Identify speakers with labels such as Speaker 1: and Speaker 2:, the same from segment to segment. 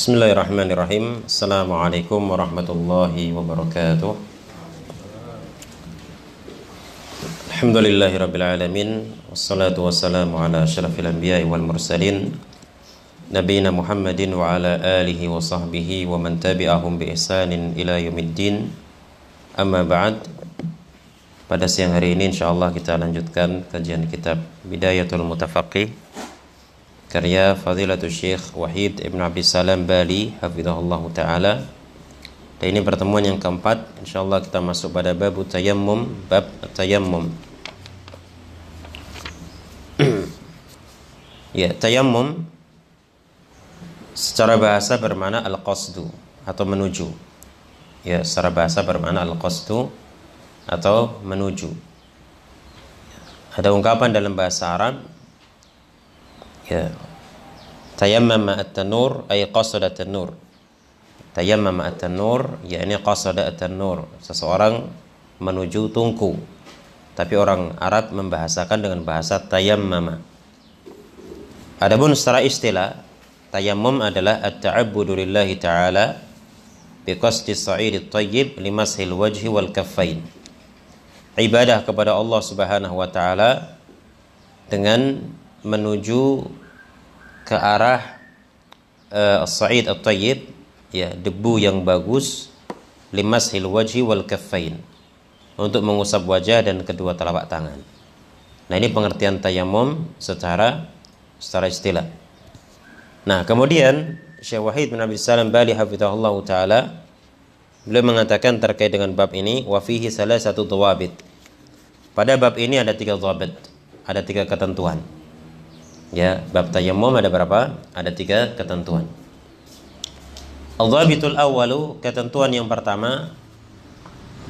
Speaker 1: Bismillahirrahmanirrahim. Assalamualaikum warahmatullahi wabarakatuh. Alhamdulillahirabbil alamin. Wassalatu wassalamu ala asyrafil anbiya'i wal mursalin nabiyina Muhammadin wa ala alihi wa sahbihi wa man tabi'ahum bi ihsanin ila yaumiddin. Amma ba'd. Pada siang hari ini insyaallah kita lanjutkan kajian kitab Bidayatul Mutafaqih karya Fadilatul Syekh Wahid Ibn Abdissalam Bali hafizahullah ta'ala. Dan ini pertemuan yang keempat. InsyaAllah kita masuk pada bab tayammum. Bab tayammum. Ya, tayammum secara bahasa bermakna al-qasdu atau menuju. Ya, secara bahasa bermakna al-qasdu atau menuju. Ada ungkapan dalam bahasa Arab, ya, tayammama at-tanur ay qasada at-tanur. Tayammama at-tanur yakni qasada at-tanur, seseorang menuju tungku. Tapi orang Arab membahasakan dengan bahasa tayammama. Adapun secara istilah, tayammum adalah at-ta'abbudu lillahi ta'ala bi qasdi as-sa'id at-tayyib limashil wajhi wal kaffain. Ibadah kepada Allah Subhanahu wa taala dengan menuju ke arah as-sa'id at-tayyib, ya, debu yang bagus, limashil wajhi wal kaffain, untuk mengusap wajah dan kedua telapak tangan. Nah, ini pengertian tayammum secara istilah. Nah, kemudian Syekh Wahid bin Abdissalam Bali hafizahullah taala beliau mengatakan terkait dengan bab ini, wa fihi salasatu dhawabit. Pada bab ini ada 3 dhabit, ada 3 ketentuan. Ya, bab tayammum ada berapa? Ada 3 ketentuan. Al-dhabitul awwalu, ketentuan yang pertama,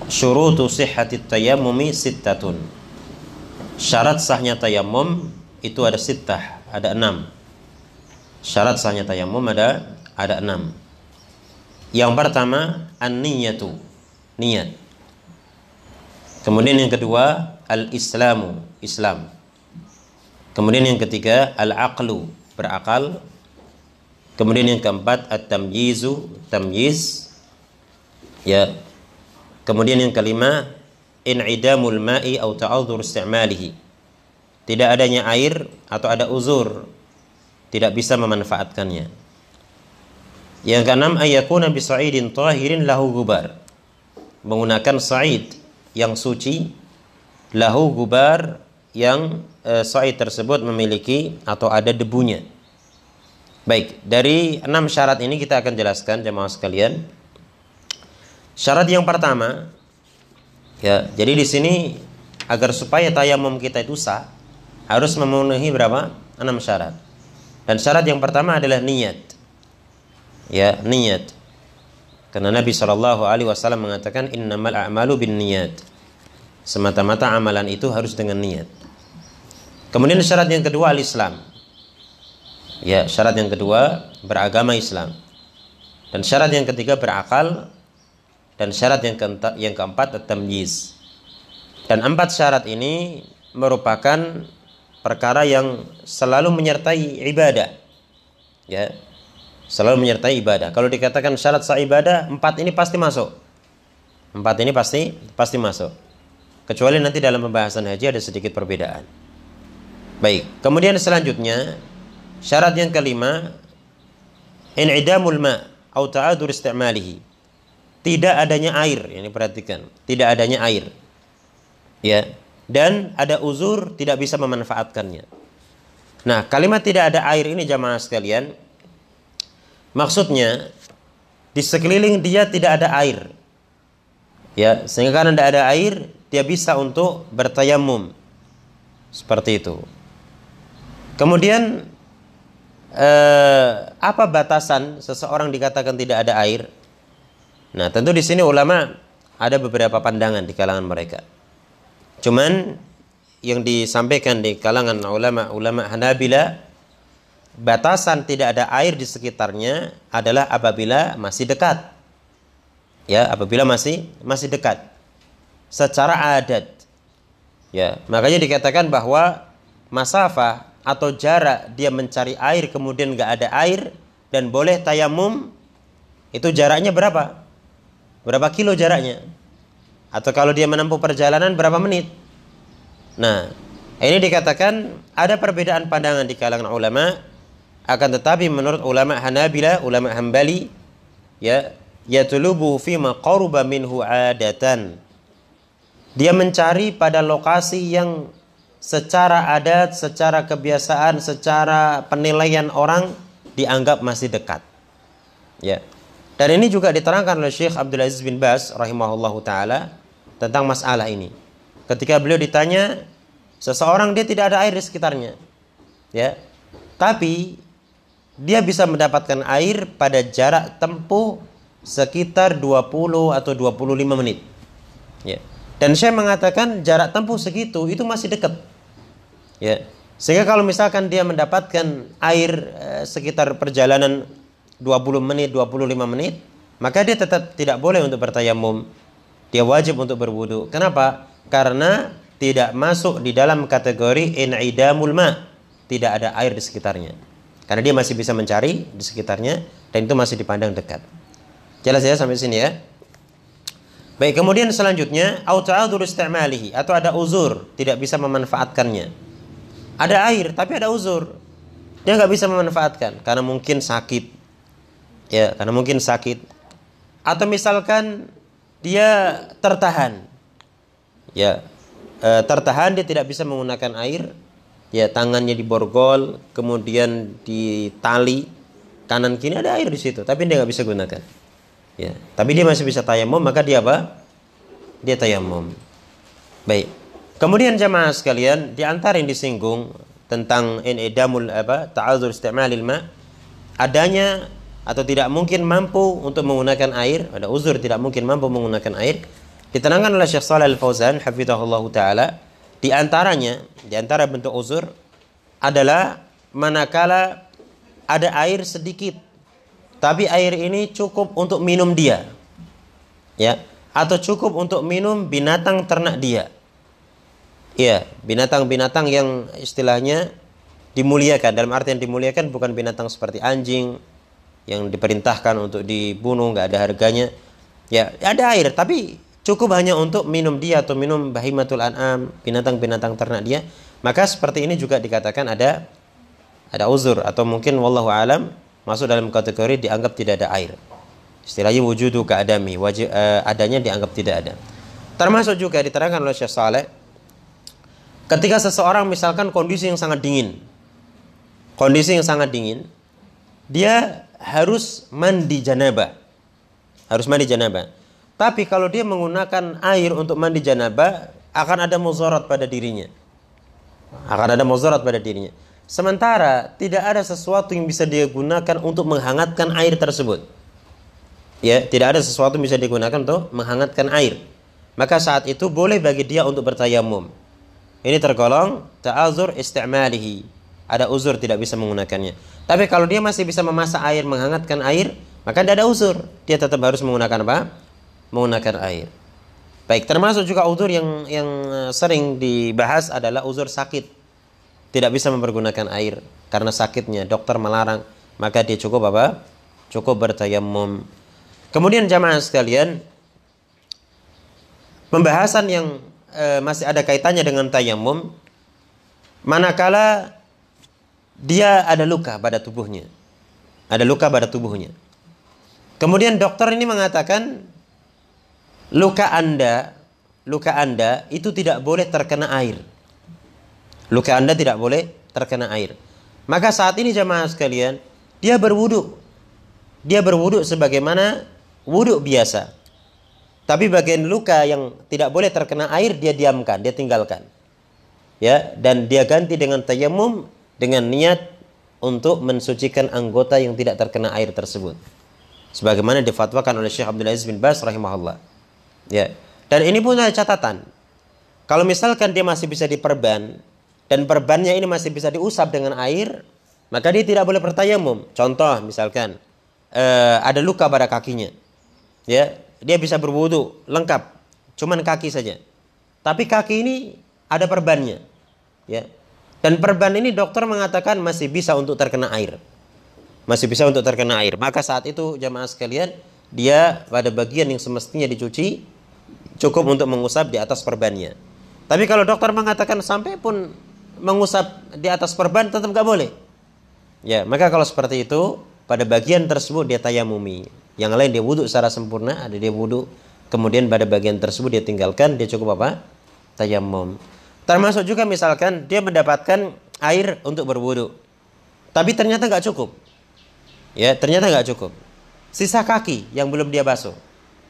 Speaker 1: syurutu sihhatit tayammumi sittatun. Syarat sahnya tayammum itu ada sittah, ada 6. Syarat sahnya tayammum ada 6. Yang pertama, an-niyatu, niat. Kemudian yang kedua, al-islamu, Islam. Kemudian yang ketiga, al-aqlu, berakal. Kemudian yang keempat, at-tamyizu, tamyiz. Ya. Kemudian yang kelima, in'idamul ma'i atau ta'adzur istimalihi. Tidak adanya air atau ada uzur, tidak bisa memanfaatkannya. Yang keenam, ayyakuna bisa'idin tahirin lahu gubar. Menggunakan sa'id yang suci, lahu gubar, yang sa'id tersebut memiliki atau ada debunya. Baik, dari 6 syarat ini kita akan jelaskan jemaah sekalian. Syarat yang pertama, ya, jadi di sini agar supaya tayammum kita itu sah harus memenuhi berapa? 6 syarat. Dan syarat yang pertama adalah niat. Ya, niat. Karena Nabi SAW mengatakan innamal a'malu binniyat. Semata-mata amalan itu harus dengan niat. Kemudian syarat yang kedua, al-Islam. Ya, syarat yang kedua beragama Islam. Dan syarat yang ketiga berakal. Dan syarat yang keempat at-tamyiz. Dan 4 syarat ini merupakan perkara yang selalu menyertai ibadah. Ya, selalu menyertai ibadah. Kalau dikatakan syarat sah ibadah, 4 ini pasti masuk. 4 ini pasti masuk. Kecuali nanti dalam pembahasan haji ada sedikit perbedaan. Baik, kemudian selanjutnya syarat yang kelima, in'idamul ma' atau ta'adzur istimalihi. Tidak adanya air, ini perhatikan, tidak adanya air. Ya, dan ada uzur tidak bisa memanfaatkannya. Nah, kalimat tidak ada air ini jamaah sekalian, maksudnya di sekeliling dia tidak ada air. Ya, sehingga karena tidak ada air, dia bisa untuk bertayammum. Seperti itu. Kemudian apa batasan seseorang dikatakan tidak ada air? Nah, tentu di sini ulama ada beberapa pandangan di kalangan mereka. Cuman yang disampaikan di kalangan ulama Hanabila, batasan tidak ada air di sekitarnya adalah apabila masih dekat. Ya, apabila masih dekat secara adat. Ya, makanya dikatakan bahwa masafah atau jarak dia mencari air kemudian nggak ada air, dan boleh tayamum, itu jaraknya berapa? Berapa kilo jaraknya? Atau kalau dia menempuh perjalanan berapa menit? Nah, ini dikatakan ada perbedaan pandangan di kalangan ulama, akan tetapi menurut ulama Hanabila, ulama Hambali, ya, yatlubu fi ma qaruba minhu adatan. Dia mencari pada lokasi yang secara adat, secara kebiasaan, secara penilaian orang dianggap masih dekat. Ya. Dan ini juga diterangkan oleh Syekh Abdul Aziz bin Baz rahimahullahu taala tentang masalah ini. Ketika beliau ditanya, seseorang dia tidak ada air di sekitarnya. Ya. Tapi dia bisa mendapatkan air pada jarak tempuh sekitar 20 atau 25 menit. Ya. Dan saya mengatakan jarak tempuh segitu itu masih dekat. Ya. Sehingga kalau misalkan dia mendapatkan air sekitar perjalanan 20 menit, 25 menit, maka dia tetap tidak boleh untuk bertayamum. Dia wajib untuk berwudu. Kenapa? Karena tidak masuk di dalam kategori in'idamul ma'. Tidak ada air di sekitarnya. Karena dia masih bisa mencari di sekitarnya dan itu masih dipandang dekat. Jelas ya sampai sini ya? Baik, kemudian selanjutnya au ta'adzur istimalihi, atau ada uzur tidak bisa memanfaatkannya. Ada air tapi ada uzur. Dia nggak bisa memanfaatkan karena mungkin sakit. Ya, karena mungkin sakit. Atau misalkan dia tertahan. Ya, tertahan, dia tidak bisa menggunakan air. Ya, tangannya diborgol, kemudian ditali kanan kiri, ada air di situ, tapi dia nggak bisa gunakan. Ya, tapi dia masih bisa tayamum, maka dia apa? Dia tayamum. Baik. Kemudian jamaah sekalian, di antara yang disinggung tentang in'idamul ta'adzur isti'malil ma', adanya atau tidak mungkin mampu untuk menggunakan air, ada uzur tidak mungkin mampu menggunakan air, diterangkan oleh Syekh Shalih Al-Fauzan hafizahullahu taala, di antaranya, di antara bentuk uzur adalah manakala ada air sedikit tapi air ini cukup untuk minum dia. Ya, atau cukup untuk minum binatang ternak dia. Ya, binatang-binatang yang istilahnya dimuliakan, dalam artian dimuliakan bukan binatang seperti anjing yang diperintahkan untuk dibunuh, nggak ada harganya. Ya, ada air tapi cukup hanya untuk minum dia atau minum bahimatul an'am, binatang-binatang ternak dia, maka seperti ini juga dikatakan ada uzur, atau mungkin wallahu alam masuk dalam kategori dianggap tidak ada air. Istilahnya wujudu ka'adami, adanya dianggap tidak ada. Termasuk juga diterangkan oleh Syekh Saleh, ketika seseorang misalkan kondisi yang sangat dingin, dia harus mandi janabah. Tapi kalau dia menggunakan air untuk mandi janabah, akan ada mudarat pada dirinya. Sementara tidak ada sesuatu yang bisa dia gunakan untuk menghangatkan air tersebut. Ya, tidak ada sesuatu yang bisa digunakan untuk menghangatkan air. Maka saat itu boleh bagi dia untuk bertayamum. Ini tergolong ta'adzur istimalihi. Ada uzur tidak bisa menggunakannya. Tapi kalau dia masih bisa memasak air, menghangatkan air, maka tidak ada uzur. Dia tetap harus menggunakan apa? Menggunakan air. Baik, termasuk juga uzur yang sering dibahas adalah uzur sakit. Tidak bisa mempergunakan air karena sakitnya, dokter melarang, maka dia cukup apa? Cukup bertayamum. Kemudian jamaah sekalian, pembahasan yang masih ada kaitannya dengan tayamum, manakala dia ada luka pada tubuhnya. Kemudian dokter ini mengatakan luka anda itu tidak boleh terkena air. Maka saat ini jamaah sekalian, dia berwudu sebagaimana wudu biasa. Tapi bagian luka yang tidak boleh terkena air dia diamkan, dia tinggalkan. Ya, dan dia ganti dengan tayamum dengan niat untuk mensucikan anggota yang tidak terkena air tersebut. Sebagaimana difatwakan oleh Syekh Abdul Aziz bin Baz rahimahullah. Ya. Dan ini pun ada catatan. Kalau misalkan dia masih bisa diperban dan perbannya ini masih bisa diusap dengan air, maka dia tidak boleh bertayamum. Contoh misalkan ada luka pada kakinya. Ya, dia bisa berwudu lengkap, cuman kaki saja. Tapi kaki ini ada perbannya. Ya. Dan perban ini dokter mengatakan masih bisa untuk terkena air. masih bisa untuk terkena air. Maka saat itu jamaah sekalian, dia pada bagian yang semestinya dicuci cukup untuk mengusap di atas perbannya. Tapi kalau dokter mengatakan sampai pun mengusap di atas perban tetap nggak boleh. Ya, maka kalau seperti itu pada bagian tersebut dia tayamumi. Yang lain dia wudhu secara sempurna, ada dia wudhu. Kemudian pada bagian tersebut dia tinggalkan, dia cukup apa? Tayamum. Termasuk juga misalkan dia mendapatkan air untuk berwudhu, tapi ternyata nggak cukup. Ya, ternyata nggak cukup. Sisa kaki yang belum dia basuh.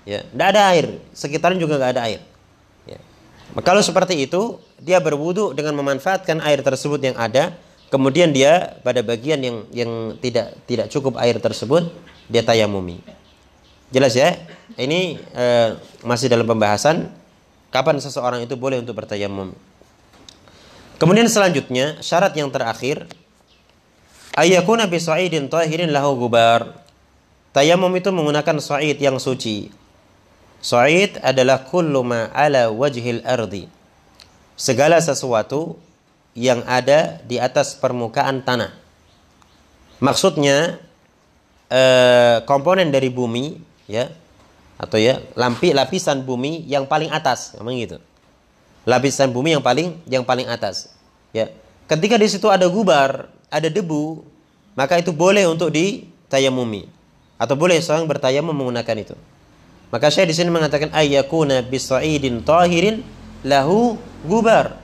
Speaker 1: Ya, nggak ada air, sekitarnya juga nggak ada air. Ya. Kalau seperti itu, dia berwudu dengan memanfaatkan air tersebut yang ada, kemudian dia pada bagian yang tidak cukup air tersebut, dia tayamumi. Jelas ya? Ini masih dalam pembahasan kapan seseorang itu boleh untuk bertayamum. Kemudian selanjutnya, syarat yang terakhir, ayyakuna bi sa'idin tahirin lahu gubar. Tayamum itu menggunakan sa'id yang suci. Sa'id adalah kullu ma ala wajhil ardi. Segala sesuatu yang ada di atas permukaan tanah. Maksudnya komponen dari bumi, ya, atau ya lapisan bumi yang paling atas, memang gitu. Lapisan bumi yang paling atas. Ya. Ketika di situ ada gubar, ada debu, maka itu boleh untuk ditayamumi. Atau boleh seorang bertayamum menggunakan itu. Maka saya di sini mengatakan ayyakuna bisa'idin tahirin lahu gubar.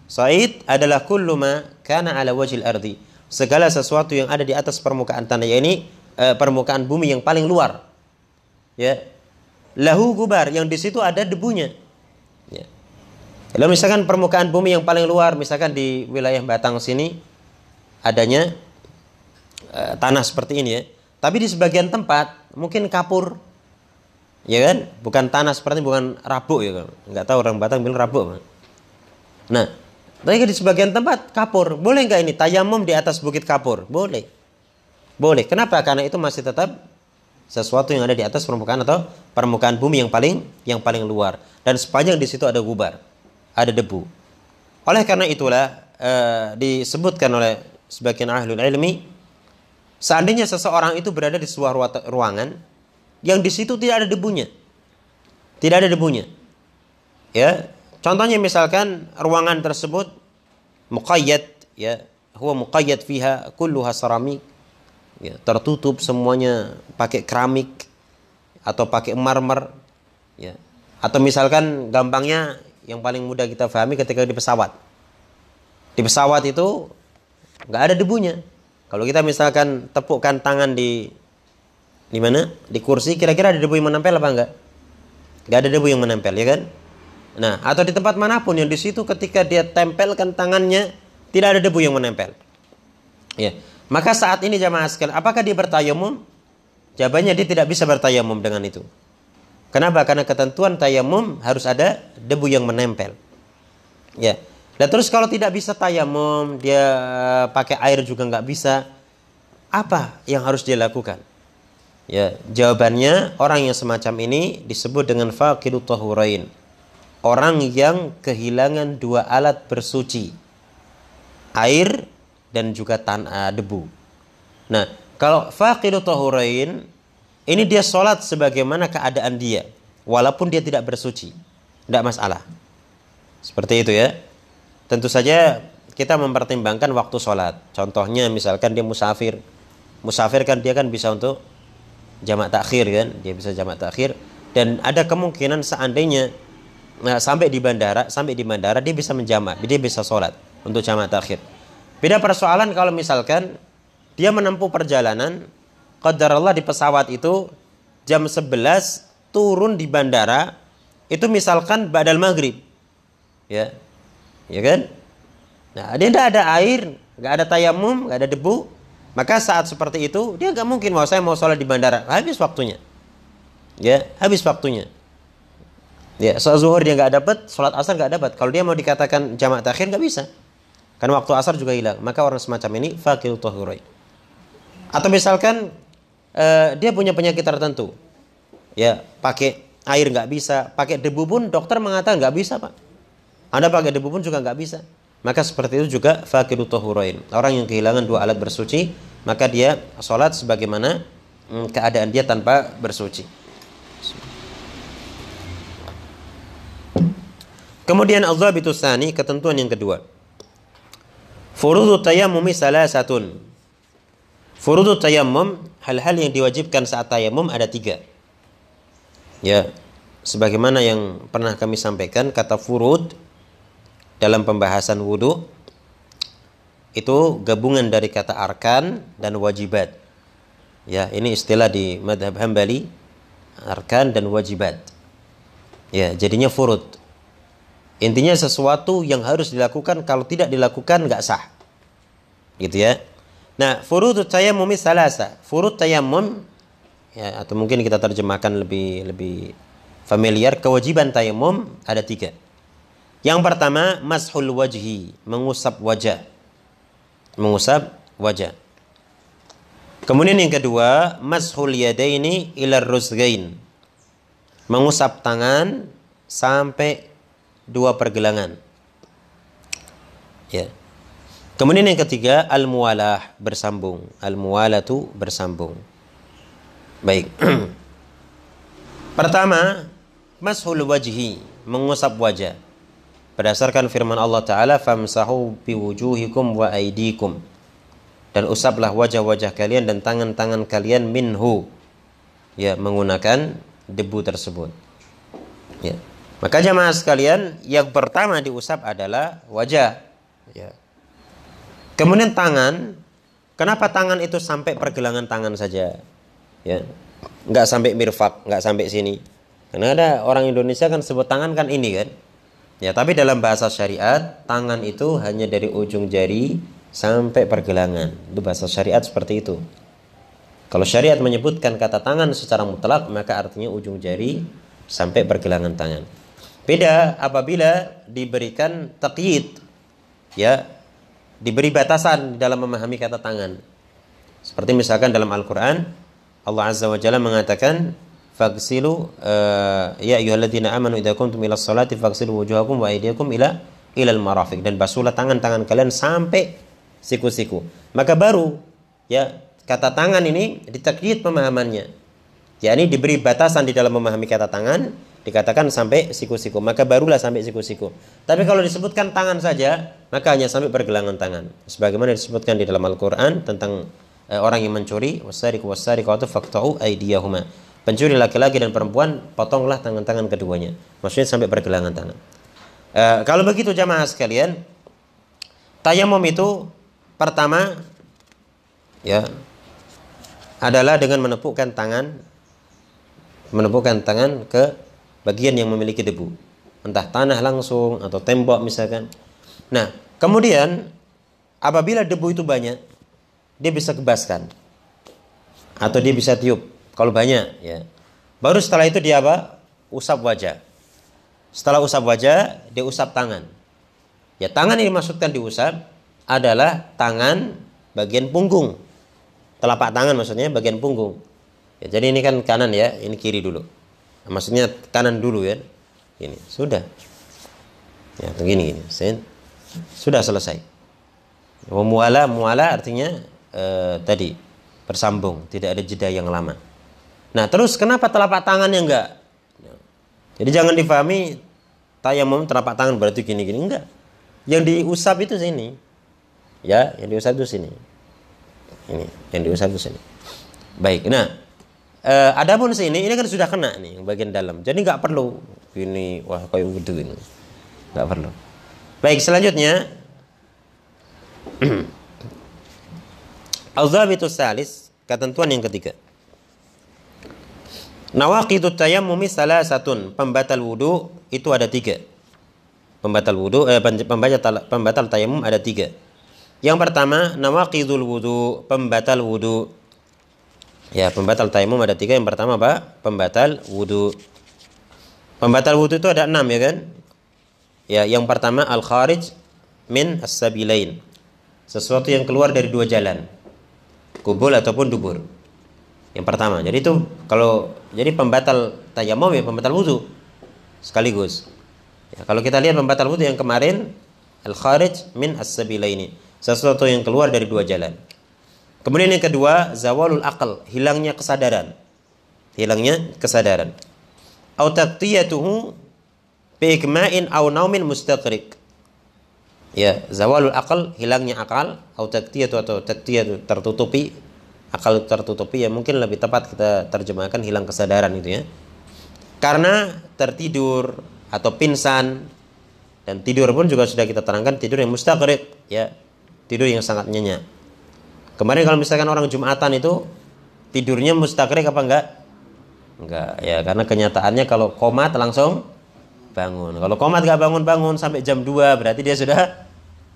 Speaker 1: Sa'id adalah kullu ma kana ala wajhil ardi. Segala sesuatu yang ada di atas permukaan tanah, yakni permukaan bumi yang paling luar. Ya. Lahu gubar, yang di situ ada debunya. Ya. Kalau misalkan permukaan bumi yang paling luar, misalkan di wilayah Batang sini adanya tanah seperti ini ya. Tapi di sebagian tempat mungkin kapur, ya kan? Bukan tanah seperti ini, bukan rabuk ya kan? Nggak tahu orang Batak bilang rabuk. Nah, tapi di sebagian tempat kapur, boleh nggak ini tayamum di atas bukit kapur? Boleh, boleh. Kenapa? Karena itu masih tetap sesuatu yang ada di atas permukaan atau permukaan bumi yang paling luar, dan sepanjang di situ ada gubar, ada debu. Oleh karena itulah disebutkan oleh sebagian ahlul ilmi, seandainya seseorang itu berada di sebuah ruangan yang di situ tidak ada debunya, ya. Contohnya misalkan ruangan tersebut muqayyad, ya, huwa muqayyad fiha kulluha seramik, ya, tertutup semuanya pakai keramik atau pakai marmer, ya. Atau misalkan gampangnya yang paling mudah kita pahami ketika di pesawat. Di pesawat itu nggak ada debunya. Kalau kita misalkan tepukkan tangan di mana? Di kursi, kira-kira ada debu yang menempel apa enggak? Enggak ada debu yang menempel, ya kan? Nah, atau di tempat manapun yang di situ ketika dia tempelkan tangannya tidak ada debu yang menempel. Ya. Maka saat ini jamaah sekalian, apakah dia bertayamum? Jawabannya dia tidak bisa bertayamum dengan itu. Kenapa? Karena ketentuan tayamum harus ada debu yang menempel. Ya. Dan terus kalau tidak bisa tayamum, dia pakai air juga nggak bisa, apa yang harus dia lakukan? Ya, jawabannya orang yang semacam ini disebut dengan faqidut tahurain. Orang yang kehilangan dua alat bersuci, air dan juga debu. Nah, kalau faqidut tahurain ini dia sholat sebagaimana keadaan dia, walaupun dia tidak bersuci, tidak masalah. Seperti itu ya. Tentu saja kita mempertimbangkan waktu sholat. Contohnya misalkan dia musafir. Musafir kan dia kan bisa untuk jamak takhir kan. Dia bisa jamak takhir. Dan ada kemungkinan seandainya sampai di bandara dia bisa menjamak. Dia bisa sholat untuk jamak takhir. Beda persoalan kalau misalkan dia menempuh perjalanan. Qadarullah di pesawat itu jam 11 turun di bandara. Itu misalkan ba'dal maghrib. Ya. Ya kan? Nah, dia tidak ada air, nggak ada tayamum, nggak ada debu, maka saat seperti itu dia nggak mungkin saya mau sholat di bandara, habis waktunya, ya habis waktunya, ya sholat zuhur dia nggak dapat, sholat asar nggak dapat. Kalau dia mau dikatakan jamak takhir nggak bisa, karena waktu asar juga hilang. Maka orang semacam ini faqidut tahurain. Atau misalkan dia punya penyakit tertentu, ya pakai air nggak bisa, pakai debu pun dokter mengatakan nggak bisa pak. Anda pakai debu pun juga nggak bisa. Maka seperti itu juga faqidut tahurain. Orang yang kehilangan dua alat bersuci, maka dia sholat sebagaimana keadaan dia tanpa bersuci. Kemudian adzabitus tsani, ketentuan yang kedua. Furudut tayammumi salasatun. Furudut tayammum, hal-hal yang diwajibkan saat tayammum ada 3. Ya, sebagaimana yang pernah kami sampaikan, kata furud dalam pembahasan wudu itu gabungan dari kata arkan dan wajibat. Ya, ini istilah di madhab Hambali, arkan dan wajibat. Ya, jadinya furud. Intinya sesuatu yang harus dilakukan, kalau tidak dilakukan nggak sah. Gitu ya. Nah, furudut tayammum salasa. Furud tayammum, ya, atau mungkin kita terjemahkan lebih familiar, kewajiban tayammum ada 3. Yang pertama, mashul wajhi, mengusap wajah. Mengusap wajah. Kemudian yang kedua, mashul yadaini ila rusgain, mengusap tangan sampai 2 pergelangan. Ya. Kemudian yang ketiga, al-muwalah, bersambung. Al-muwalatu, bersambung. Baik. Pertama, mashul wajhi, mengusap wajah. Berdasarkan firman Allah Ta'ala, famsahu biwujuhikum wa aidikum, dan usaplah wajah-wajah kalian dan tangan-tangan kalian minhu, ya, menggunakan debu tersebut. Ya. Maka jamaah sekalian, yang pertama diusap adalah wajah. Ya. Kemudian tangan. Kenapa tangan itu sampai pergelangan tangan saja? Ya. Nggak sampai mirfak, nggak sampai sini. Karena ada orang Indonesia kan sebut tangan kan ini kan. Ya, tapi dalam bahasa syariat, tangan itu hanya dari ujung jari sampai pergelangan. Itu bahasa syariat seperti itu. Kalau syariat menyebutkan kata tangan secara mutlak, maka artinya ujung jari sampai pergelangan tangan. Beda apabila diberikan taqyid, ya, diberi batasan di dalam memahami kata tangan. Seperti misalkan dalam Al-Quran, Allah Azza wa Jalla mengatakan, faghsilu ya ayyuhalladzina amanu idza qumtum ilas sholati faghsilu wujuhakum wa aydiyakum ilal marafiq, dan basuhlah tangan-tangan kalian sampai siku-siku. Maka baru, ya, kata tangan ini ditakyid pemahamannya. yakni diberi batasan di dalam memahami kata tangan, dikatakan sampai siku-siku, maka barulah sampai siku-siku. Tapi kalau disebutkan tangan saja, maka hanya sampai pergelangan tangan. Sebagaimana disebutkan di dalam Al-Quran tentang orang yang mencuri, wasariqu wasariqatu faqta'u aydiyahuma. Pencuri laki-laki dan perempuan, potonglah tangan-tangan keduanya. Maksudnya sampai pergelangan tangan. Kalau begitu jamaah sekalian, tayamum itu pertama ya adalah dengan menepukkan tangan ke bagian yang memiliki debu, entah tanah langsung atau tembok misalkan. Nah, kemudian apabila debu itu banyak, dia bisa kebaskan atau dia bisa tiup kalau banyak, ya. Baru setelah itu dia apa? Usap wajah. Setelah usap wajah, dia usap tangan. Ya, tangan yang dimaksudkan diusap adalah tangan bagian punggung. Telapak tangan maksudnya bagian punggung. Ya, jadi ini kan kanan ya, ini kiri dulu. Maksudnya kanan dulu ya. Ini sudah. Ya, begini gini. Sudah selesai. Muala artinya tadi bersambung, tidak ada jeda yang lama. Nah, terus kenapa telapak tangannya enggak? Jadi jangan difahami tayamum telapak tangan berarti gini-gini, enggak. Yang diusap itu sini. Ya, yang diusap itu sini. Ini, yang diusap itu sini. Baik. Nah, adapun sini ini kan sudah kena nih yang bagian dalam. Jadi enggak perlu ini wah kayak wudu ini. Enggak perlu. Baik, selanjutnya al-zabitus salis, ketentuan yang ketiga. Nawaqidut tayammumi salasatun, pembatal wudu itu ada 3. Pembatal wudu pembatal tayammum ada 3. Yang pertama, nawaqidul wudu, pembatal wudu. Ya, pembatal tayammum ada 3. Yang pertama apa? Pembatal wudu. Pembatal wudu itu ada 6 ya kan? Ya, yang pertama al-kharij min as-sabilain. Sesuatu yang keluar dari 2 jalan. Kubul ataupun dubur. Yang pertama. Jadi itu kalau jadi pembatal tayammum ya pembatal wudu sekaligus. Ya, kalau kita lihat pembatal wudu yang kemarin al-kharij min as-sabilaini, sesuatu yang keluar dari 2 jalan. Kemudian yang kedua, zawalul aql, hilangnya kesadaran. Hilangnya kesadaran. Au taqtiyatuhu bi ikma'in aw naumin mustaqriq. Ya, zawalul aql, hilangnya akal, au taqtiyatu atau taqtiyatu tertutupi, akal tertutupi, ya mungkin lebih tepat kita terjemahkan hilang kesadaran itu ya. Karena tertidur atau pingsan, dan tidur pun juga sudah kita terangkan tidur yang mustaqriq, ya, tidur yang sangat nyenyak. Kemarin kalau misalkan orang Jumatan itu tidurnya mustaqriq apa enggak? Enggak, ya, karena kenyataannya kalau komat langsung bangun. Kalau komat enggak bangun-bangun sampai jam 2 berarti dia sudah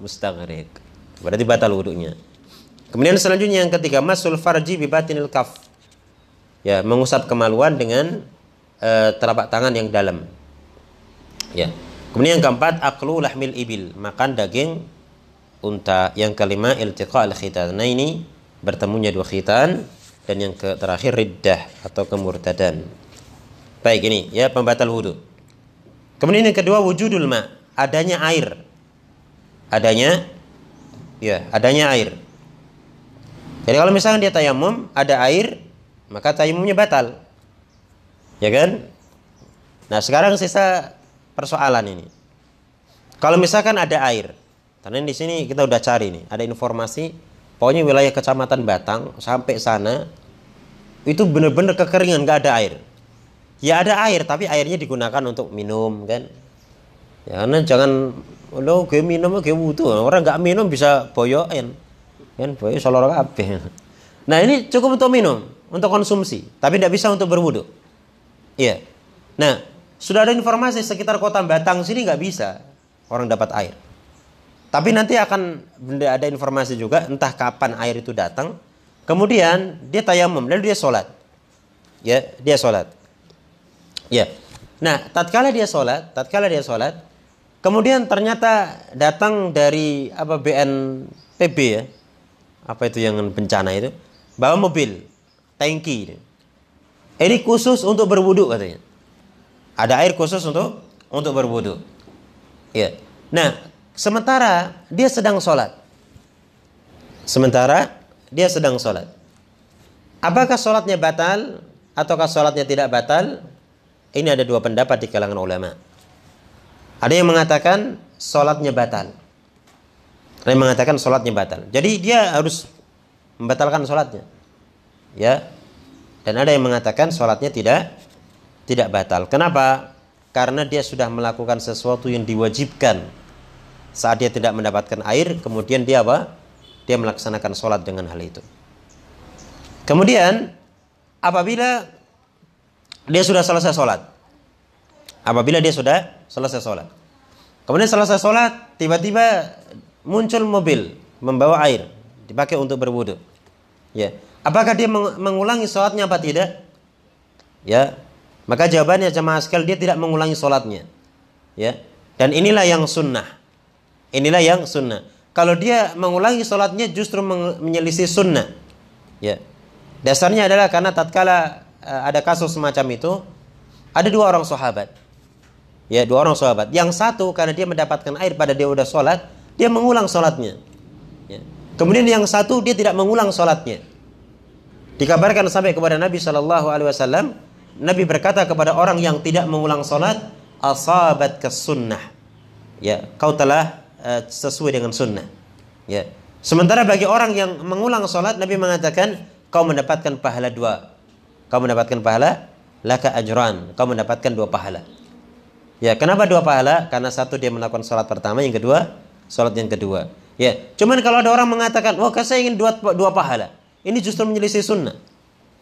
Speaker 1: mustaqriq. Berarti batal wudunya. Kemudian selanjutnya yang ketiga, masul farji bi batinil kaf. Ya, mengusap kemaluan dengan telapak tangan yang dalam. Ya. Kemudian yang keempat, aklu lahmil ibil, makan daging unta. Yang kelima, iltiqa al-khitan. Nah, ini bertemunya dua khitan. Dan yang terakhir, riddah atau kemurtadan. Baik, ini ya pembatal wudu. Kemudian yang kedua, wujudul ma, adanya air. Adanya air. Jadi kalau misalnya dia tayamum, ada air, maka tayamumnya batal. Ya kan? Nah, sekarang sisa persoalan ini. Kalau misalkan ada air, karena di sini kita udah cari nih, ada informasi, pokoknya wilayah Kecamatan Batang sampai sana itu benar-benar kekeringan, nggak ada air. Ya ada air, tapi airnya digunakan untuk minum kan? Ya, karena jangan lo gue minum gue wudu, orang nggak minum bisa boyoin, kan? Boyo solor kabeh. Nah ini cukup untuk minum, untuk konsumsi, tapi tidak bisa untuk berwudu. Iya. Nah, sudah ada informasi sekitar kota Batang sini nggak bisa orang dapat air. Tapi nanti akan ada informasi juga entah kapan air itu datang. Kemudian dia tayamum, lalu dia sholat. Ya, dia sholat. Ya. Nah, tatkala dia sholat, kemudian ternyata datang dari BNPB ya, apa itu yang bencana itu, bawa mobil, tangki. Ini khusus untuk berwudu katanya. Ada air khusus untuk berwudu. Ya. Nah, sementara dia sedang sholat. Apakah sholatnya batal ataukah sholatnya tidak batal? Ini ada dua pendapat di kalangan ulama. Ada yang mengatakan sholatnya batal. Ada yang mengatakan sholatnya batal. Jadi dia harus membatalkan sholatnya. Ya. Dan ada yang mengatakan sholatnya tidak batal. Kenapa? Karena dia sudah melakukan sesuatu yang diwajibkan. Saat dia tidak mendapatkan air, kemudian dia apa? Dia melaksanakan sholat dengan hal itu. Kemudian apabila dia sudah selesai sholat, kemudian selesai sholat, tiba-tiba muncul mobil membawa air dipakai untuk berwudu. Ya, apakah dia mengulangi sholatnya apa tidak? Ya, maka jawabannya jemaah sekalian, dia tidak mengulangi sholatnya. Ya, dan inilah yang sunnah. Kalau dia mengulangi sholatnya justru menyelisih sunnah. Ya, dasarnya adalah karena tatkala ada kasus semacam itu, ada dua orang sahabat. Yang satu karena dia mendapatkan air pada dia udah sholat, dia mengulang sholatnya. Ya. Kemudian yang satu dia tidak mengulang sholatnya. Dikabarkan sampai kepada Nabi SAW, Nabi berkata kepada orang yang tidak mengulang sholat, asabat kesunnah. Ya, kau telah sesuai dengan sunnah. Ya. Sementara bagi orang yang mengulang sholat, Nabi mengatakan, kau mendapatkan pahala dua. Kau mendapatkan pahala, laka ajran. Kau mendapatkan dua pahala. Ya, kenapa dua pahala? Karena satu dia melakukan sholat pertama, yang kedua sholat yang kedua. Ya, cuman kalau ada orang mengatakan, oh saya ingin dua pahala, ini justru menyelisih sunnah.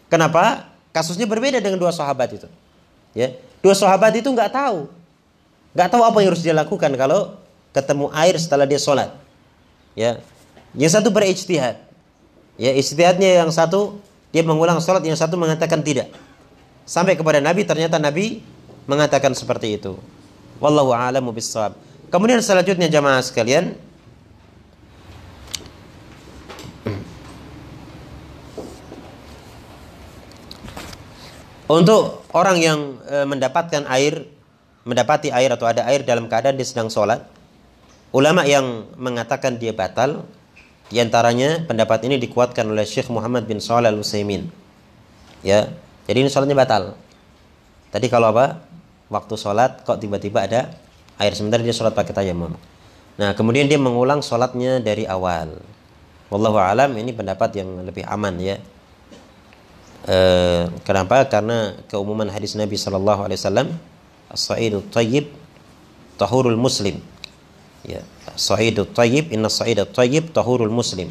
Speaker 1: Kenapa? Kasusnya berbeda dengan dua sahabat itu. Ya, dua sahabat itu nggak tahu apa yang harus dia lakukan kalau ketemu air setelah dia sholat. Ya, yang satu berijtihad. Ya, ijtihadnya yang satu dia mengulang sholat, yang satu mengatakan tidak. Sampai kepada Nabi, ternyata Nabi mengatakan seperti itu. Wallahu a'lamu bissawab. Kemudian selanjutnya jamaah sekalian, untuk orang yang mendapati air atau ada air dalam keadaan dia sedang sholat, ulama yang mengatakan dia batal, Di antaranya pendapat ini dikuatkan oleh Syekh Muhammad bin Shalih Al-Utsaimin. Ya. Jadi ini sholatnya batal. Tadi kalau apa? Waktu sholat kok tiba-tiba ada air, sementara dia sholat pakai tayamum. Nah, kemudian dia mengulang sholatnya dari awal. Wallahu alam, ini pendapat yang lebih aman ya. Kenapa? Karena keumuman hadis Nabi sallallahu alaihi wasallam, as-sa'idut thayyib tahurul muslim. Ya, as-sa'idut thayyib, inna as-sa'idat thayyib tahurul muslim.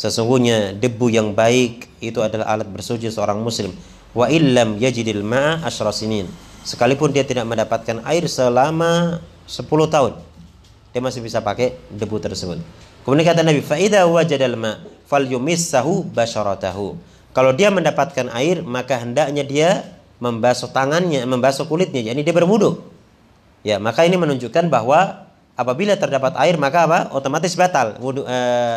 Speaker 1: Sesungguhnya debu yang baik itu adalah alat bersuci seorang muslim. Wa illam yajidil ma'a asyra sinin. Sekalipun dia tidak mendapatkan air selama 10 tahun, dia masih bisa pakai debu tersebut. Kemudian kata Nabi, fa idza wajadal ma' falyumissahu basharatahu. Kalau dia mendapatkan air, maka hendaknya dia membasuh tangannya, membasuh kulitnya, jadi dia berwudu. Ya, maka ini menunjukkan bahwa apabila terdapat air maka apa? Otomatis batal wudu,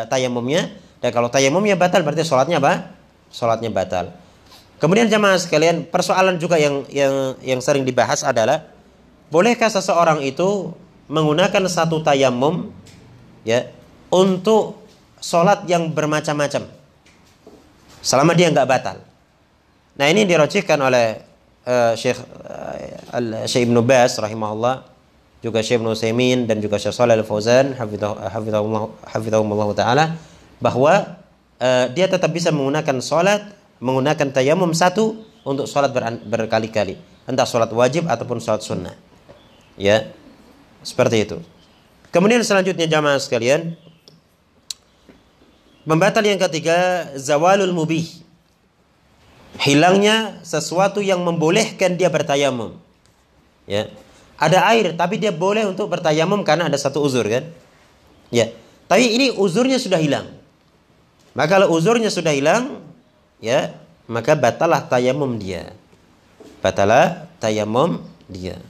Speaker 1: tayamumnya. Dan kalau tayamumnya batal berarti sholatnya apa? Sholatnya batal. Kemudian jamaah sekalian, persoalan juga yang sering dibahas adalah, bolehkah seseorang itu menggunakan satu tayamum ya untuk sholat yang bermacam-macam selama dia nggak batal? Nah, ini dirojihkan oleh Syekh Ibnu Baz rahimahullah, juga Syekh Ibnu Utsaimin dan juga Syekh Shalih Al-Fauzan hafizahumullah taala, bahwa dia tetap bisa menggunakan tayamum satu untuk sholat berkali-kali, entah sholat wajib ataupun sholat sunnah. Ya, seperti itu. Kemudian selanjutnya jamaah sekalian, pembatal yang ketiga, zawalul mubih, hilangnya sesuatu yang membolehkan dia bertayamum. Ya, ada air tapi dia boleh untuk bertayamum karena ada satu uzur kan? Ya, tapi ini uzurnya sudah hilang. Maka kalau uzurnya sudah hilang, ya, maka batalah tayamum dia. Batalah tayamum dia.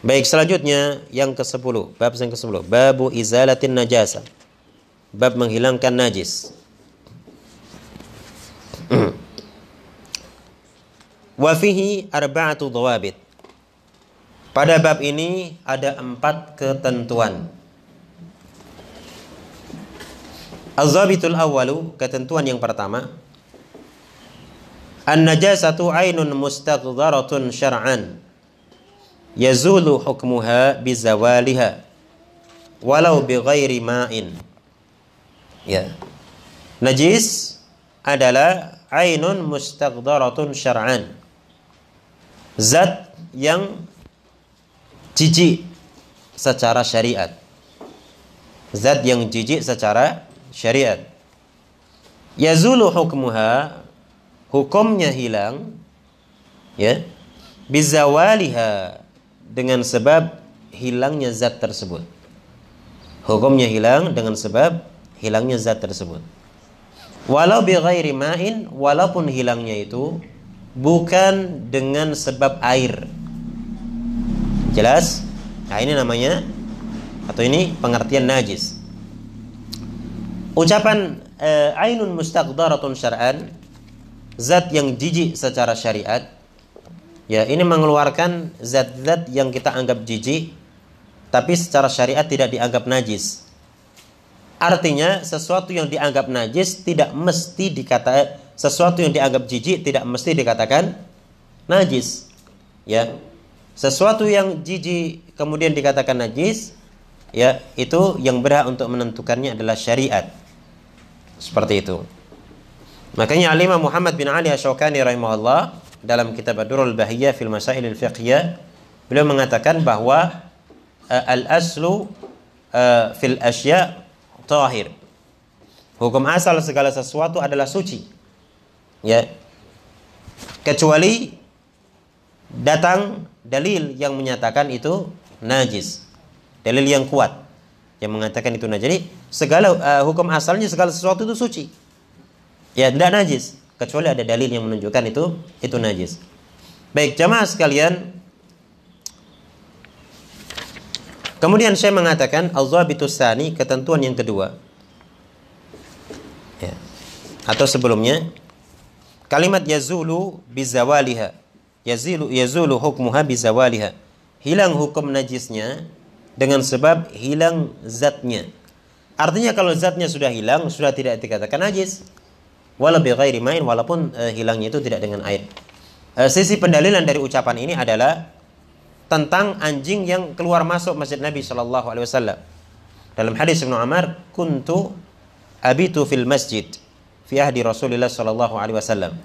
Speaker 1: Baik, selanjutnya yang ke-10, bab yang ke-10, babu izalatin najasa. Bab menghilangkan najis. Wa fihi arba'atu dhawabit. Pada bab ini ada 4 ketentuan. Az-zabitul awwalu, ketentuan yang pertama, an-najasatu ainun mustaqdharatun syar'an yazulu hukmuha bizawaliha walau bighairi ma'in. Ya. Najis adalah ainun mustaqdharatun syar'an, zat yang jijik secara syariat. Zat yang jijik secara syariat. Yazulu hukmuha, hukumnya hilang, ya, bizawaliha, dengan sebab hilangnya zat tersebut. Hukumnya hilang dengan sebab hilangnya zat tersebut. Walau bi ghairi ma'in, walaupun hilangnya itu bukan dengan sebab air. Jelas? Nah, ini namanya, atau ini pengertian najis. Ucapan ainun mustaqdaratun syar'an, zat yang jijik secara syariat, ya, ini mengeluarkan zat-zat yang kita anggap jijik tapi secara syariat tidak dianggap najis. Artinya sesuatu yang dianggap najis tidak mesti dikatakan, sesuatu yang dianggap jijik tidak mesti dikatakan najis. Ya, sesuatu yang jijik kemudian dikatakan najis, ya, itu yang berhak untuk menentukannya adalah syariat. Seperti itu. Makanya Al-Imam Muhammad bin Ali Asy-Syaukani rahimahullah dalam kitab Ad-Durrul Bahiyah fil Masail al-Fiqhiyah, beliau mengatakan bahwa al-aslu fil asya' tahir. Hukum asal segala sesuatu adalah suci. Ya. Kecuali datang dalil yang menyatakan itu najis. Dalil yang kuat yang mengatakan itu najis. Jadi segala hukum asalnya segala sesuatu itu suci. Ya, tidak najis kecuali ada dalil yang menunjukkan itu najis. Baik, jamaah sekalian. Kemudian saya mengatakan al-dhabitus tsani, ketentuan yang kedua. Ya. Atau sebelumnya kalimat yazulu bizawaliha. Yazulu hukmuha bizawaliha. Hilang hukum najisnya dengan sebab hilang zatnya. Artinya kalau zatnya sudah hilang, sudah tidak dikatakan najis. Wala bi ghairi ma'in, walaupun hilangnya itu tidak dengan air. Sisi pendalilan dari ucapan ini adalah tentang anjing yang keluar masuk masjid Nabi sallallahu alaihi wasallam. Dalam hadis Ibnu Umar, kuntu abitu fil masjid fi ahdi Rasulillah sallallahu alaihi wasallam.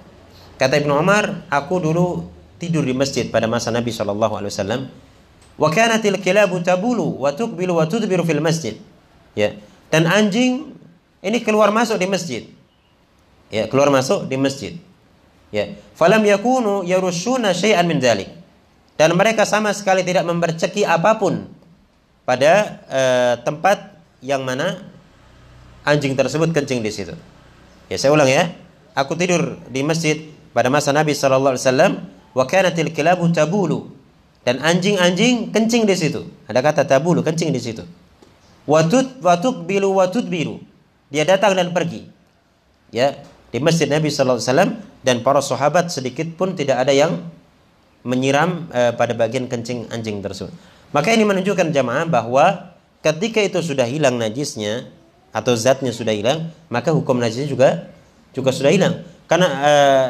Speaker 1: Kata Ibnu Umar, aku dulu tidur di masjid pada masa Nabi sallallahu alaihi wasallam. Wa kanatil kilabu tabulu wa tuqbilu wa tudbiru fil masjid. Ya. Dan anjing ini keluar masuk di masjid. Ya, keluar masuk di masjid. Ya. Falam yakunu yarushuna syai'an min dzalik. Dan mereka sama sekali tidak memperceki apapun pada tempat yang mana anjing tersebut kencing di situ. Ya, saya ulang ya. Aku tidur di masjid pada masa Nabi sallallahu alaihi wasallam, wa kanatil kilabu tabulu. Dan anjing-anjing kencing di situ. Ada kata tabulu, kencing di situ. Wa tuqbilu wa tudbiru. Dia datang dan pergi. Ya, di masjid Nabi sallallahu alaihi wasallam, dan para sahabat sedikit pun tidak ada yang menyiram pada bagian kencing anjing tersebut. Maka ini menunjukkan jamaah bahwa ketika itu sudah hilang najisnya atau zatnya sudah hilang, maka hukum najisnya juga sudah hilang. Karena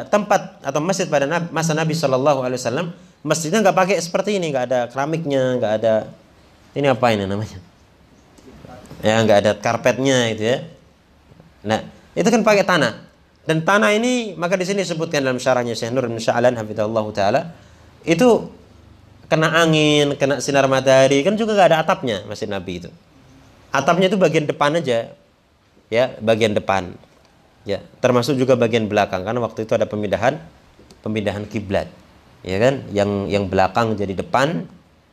Speaker 1: tempat atau masjid pada masa Nabi sallallahu alaihi wasallam, masjidnya nggak pakai seperti ini, nggak ada keramiknya, nggak ada ini apa ini namanya, ya nggak ada karpetnya itu ya. Nah itu kan pakai tanah, dan tanah ini maka di sini disebutkan dalam syarahnya Syekh Nur bin Sya'lan hafizahullah taala, itu kena angin, kena sinar matahari, kan juga nggak ada atapnya masjid Nabi itu. Atapnya itu bagian depan aja, ya bagian depan, ya termasuk juga bagian belakang, karena waktu itu ada pemindahan kiblat. Ya kan, yang belakang jadi depan,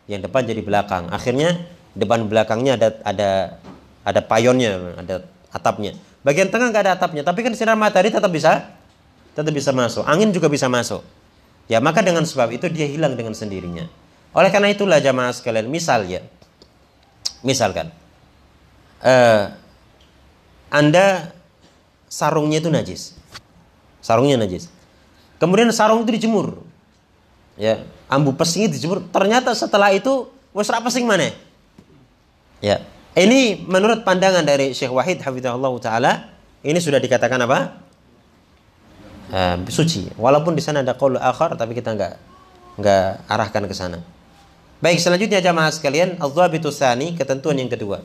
Speaker 1: yang depan jadi belakang. Akhirnya depan belakangnya ada payonnya, ada atapnya. Bagian tengah nggak ada atapnya, tapi kan sinar matahari tetap bisa masuk. Angin juga bisa masuk. Ya maka dengan sebab itu dia hilang dengan sendirinya. Oleh karena itulah jamaah sekalian, misalkan Anda sarungnya itu najis, sarungnya najis. Kemudian sarung itu dijemur. Ya, ambu pesing dijemur, ternyata setelah itu wes ra pesing mana? Ya, ini menurut pandangan dari Syekh Wahid hafizahullah taala, ini sudah dikatakan apa? Suci. Walaupun di sana ada qaul akhar, tapi kita enggak arahkan ke sana. Baik, selanjutnya jamaah sekalian, adz-dzabitu tsani, ketentuan yang kedua.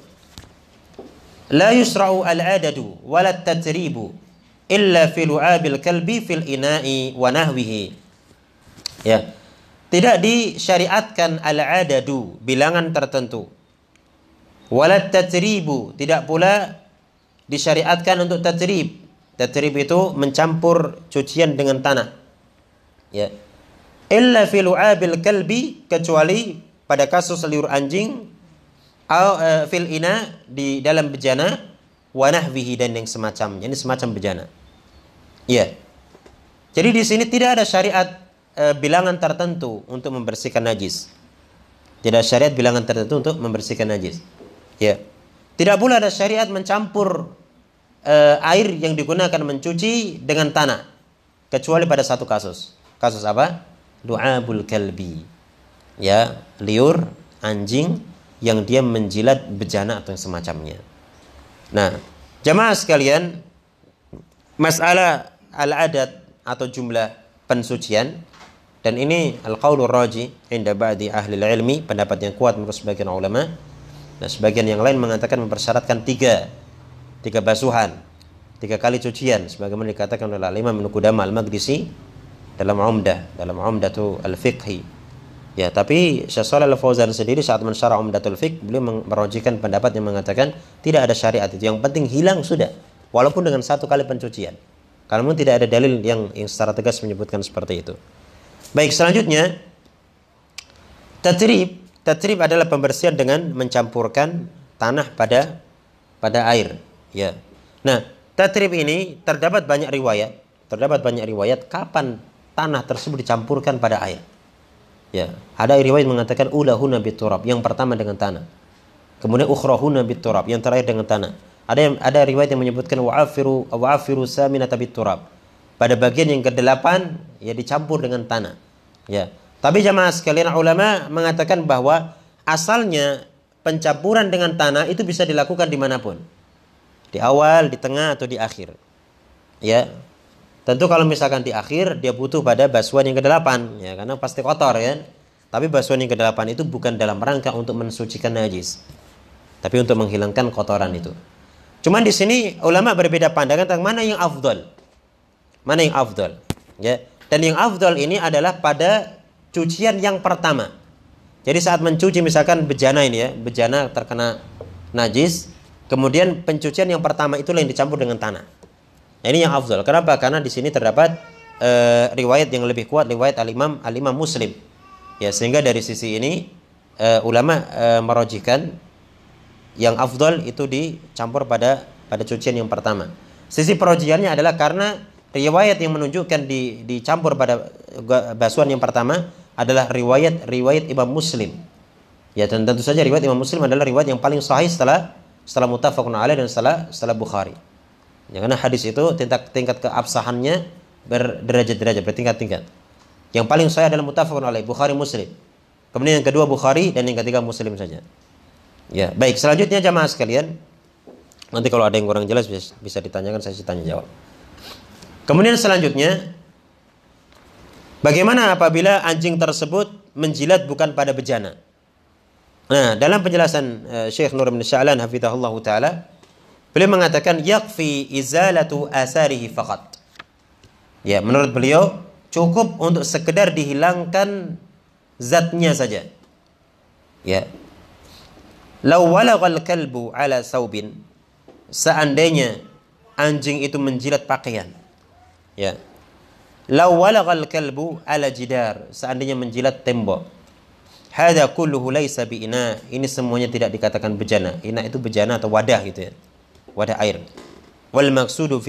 Speaker 1: La yusra'u al-'adadu wa la at-tatribu illa fi lu'abil kalbi fil ina'i wa nahwihi. Ya. Tidak disyariatkan al-'adadu, bilangan tertentu. Walat tatribu, tidak pula disyariatkan untuk tatrib. Tatrib itu mencampur cucian dengan tanah. Ya. Illa fi lu'abil kalbi, kecuali pada kasus liur anjing, atau fil ina, di dalam bejana, wa nahwihi, dan yang semacamnya. Ini semacam bejana. Ya. Jadi di sini tidak ada syariat bilangan tertentu untuk membersihkan najis. Tidak ada syariat bilangan tertentu untuk membersihkan najis. Ya. Tidak pula ada syariat mencampur air yang digunakan mencuci dengan tanah, kecuali pada satu kasus. Kasus apa? Lu'abul kalbi. Ya, liur anjing yang dia menjilat bejana atau yang semacamnya. Nah, jamaah sekalian, masalah al-adat atau jumlah pensucian, dan ini al-qaulur raji inda ba'di ahli ilmi, pendapat yang kuat menurut sebagian ulama. Nah, sebagian yang lain mengatakan mempersyaratkan tiga basuhan, 3 kali cucian, sebagaimana dikatakan oleh Imam Ibnu Qudamah al-Maqdisi dalam Umdatul Fiqhi. Ya, tapi Syekh Shalal Al-Fauzan sendiri saat mensyarah Umdatul Fiqh, beliau merojikan pendapat yang mengatakan tidak ada syariat itu, yang penting hilang sudah, walaupun dengan 1 kali pencucian. Karena memang tidak ada dalil yang secara tegas menyebutkan seperti itu. Baik, selanjutnya tatrib adalah pembersihan dengan mencampurkan tanah pada air, ya. Nah, tatrib ini terdapat banyak riwayat kapan tanah tersebut dicampurkan pada air. Ya, ada riwayat mengatakan ulahuna biturab, yang pertama dengan tanah. Kemudian ukhrahuna biturab, yang terakhir dengan tanah. Ada riwayat yang menyebutkan wa'afiru saminata biturab. Pada bagian yang ke-8 ya dicampur dengan tanah. Ya. Tapi jamaah sekalian, ulama mengatakan bahwa asalnya pencampuran dengan tanah itu bisa dilakukan dimanapun. Di awal, di tengah, atau di akhir. Ya. Tentu kalau misalkan di akhir, dia butuh pada basuhan yang ke-8, ya, karena pasti kotor kan. Tapi basuhan yang ke-8 itu bukan dalam rangka untuk mensucikan najis, tapi untuk menghilangkan kotoran itu. Cuman di sini ulama berbeda pandangan tentang mana yang afdal. Mana yang afdal, ya. Dan yang afdal ini adalah pada cucian yang pertama. Jadi saat mencuci misalkan bejana ini ya, bejana terkena najis, kemudian pencucian yang pertama itulah yang dicampur dengan tanah. Nah, ini yang afdal. Kenapa? Karena di sini terdapat riwayat yang lebih kuat, riwayat al-Imam Muslim. Ya, sehingga dari sisi ini ulama merojihkan yang afdal itu dicampur pada cucian yang pertama. Sisi perojihannya adalah karena riwayat yang menunjukkan dicampur pada basuhan yang pertama adalah riwayat Imam Muslim. Ya, dan tentu saja riwayat Imam Muslim adalah riwayat yang paling sahih setelah muttafaqun alaih dan setelah Bukhari. Ya, karena hadis itu tingkat keabsahannya berderajat-derajat, bertingkat-tingkat. Yang paling sahih adalah muttafaqun alaih, Bukhari Muslim. Kemudian yang kedua Bukhari dan yang ketiga Muslim saja. Ya, baik, selanjutnya jamaah sekalian. Nanti kalau ada yang kurang jelas bisa ditanyakan, saya tanya jawab. Kemudian selanjutnya, bagaimana apabila anjing tersebut menjilat bukan pada bejana? Nah, dalam penjelasan Syekh Nur bin Sya'lan hafizahullah taala, beliau mengatakan yakfi izalatu asarihi faqat. Ya, menurut beliau cukup untuk sekedar dihilangkan zatnya saja. Ya. Law walaghal kalbu ala saubin, seandainya anjing itu menjilat pakaian. Ya. Law walaghal kalbu ala jidar, seandainya menjilat tembok. Hadza kulluhu laisa bi'ina, ini semuanya tidak dikatakan bejana. Ina itu bejana atau wadah gitu ya. Wadah air. Wal maqsudu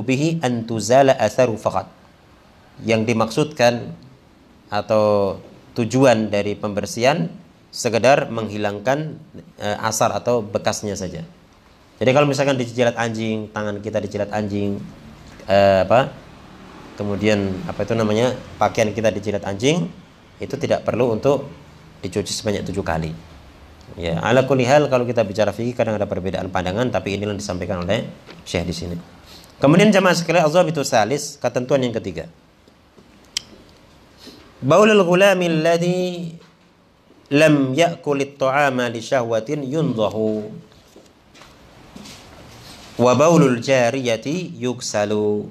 Speaker 1: bihi an tuzala atharu faqat. Yang dimaksudkan atau tujuan dari pembersihan sekedar menghilangkan asar atau bekasnya saja. Jadi kalau misalkan dijilat anjing, tangan kita dijilat anjing, kemudian pakaian kita dijilat anjing, itu tidak perlu untuk dicuci sebanyak 7 kali. Ya, ala kulli hal kalau kita bicara fikih kadang ada perbedaan pandangan, tapi inilah yang disampaikan oleh Syekh di sini. Kemudian jamaah sekalian, az-zabitu salis, ketentuan yang ketiga. Baulul ghulami alladhi lam ya'kulit ta'ama li syahwatin yunzahu wa baulul jariyati yuksalu.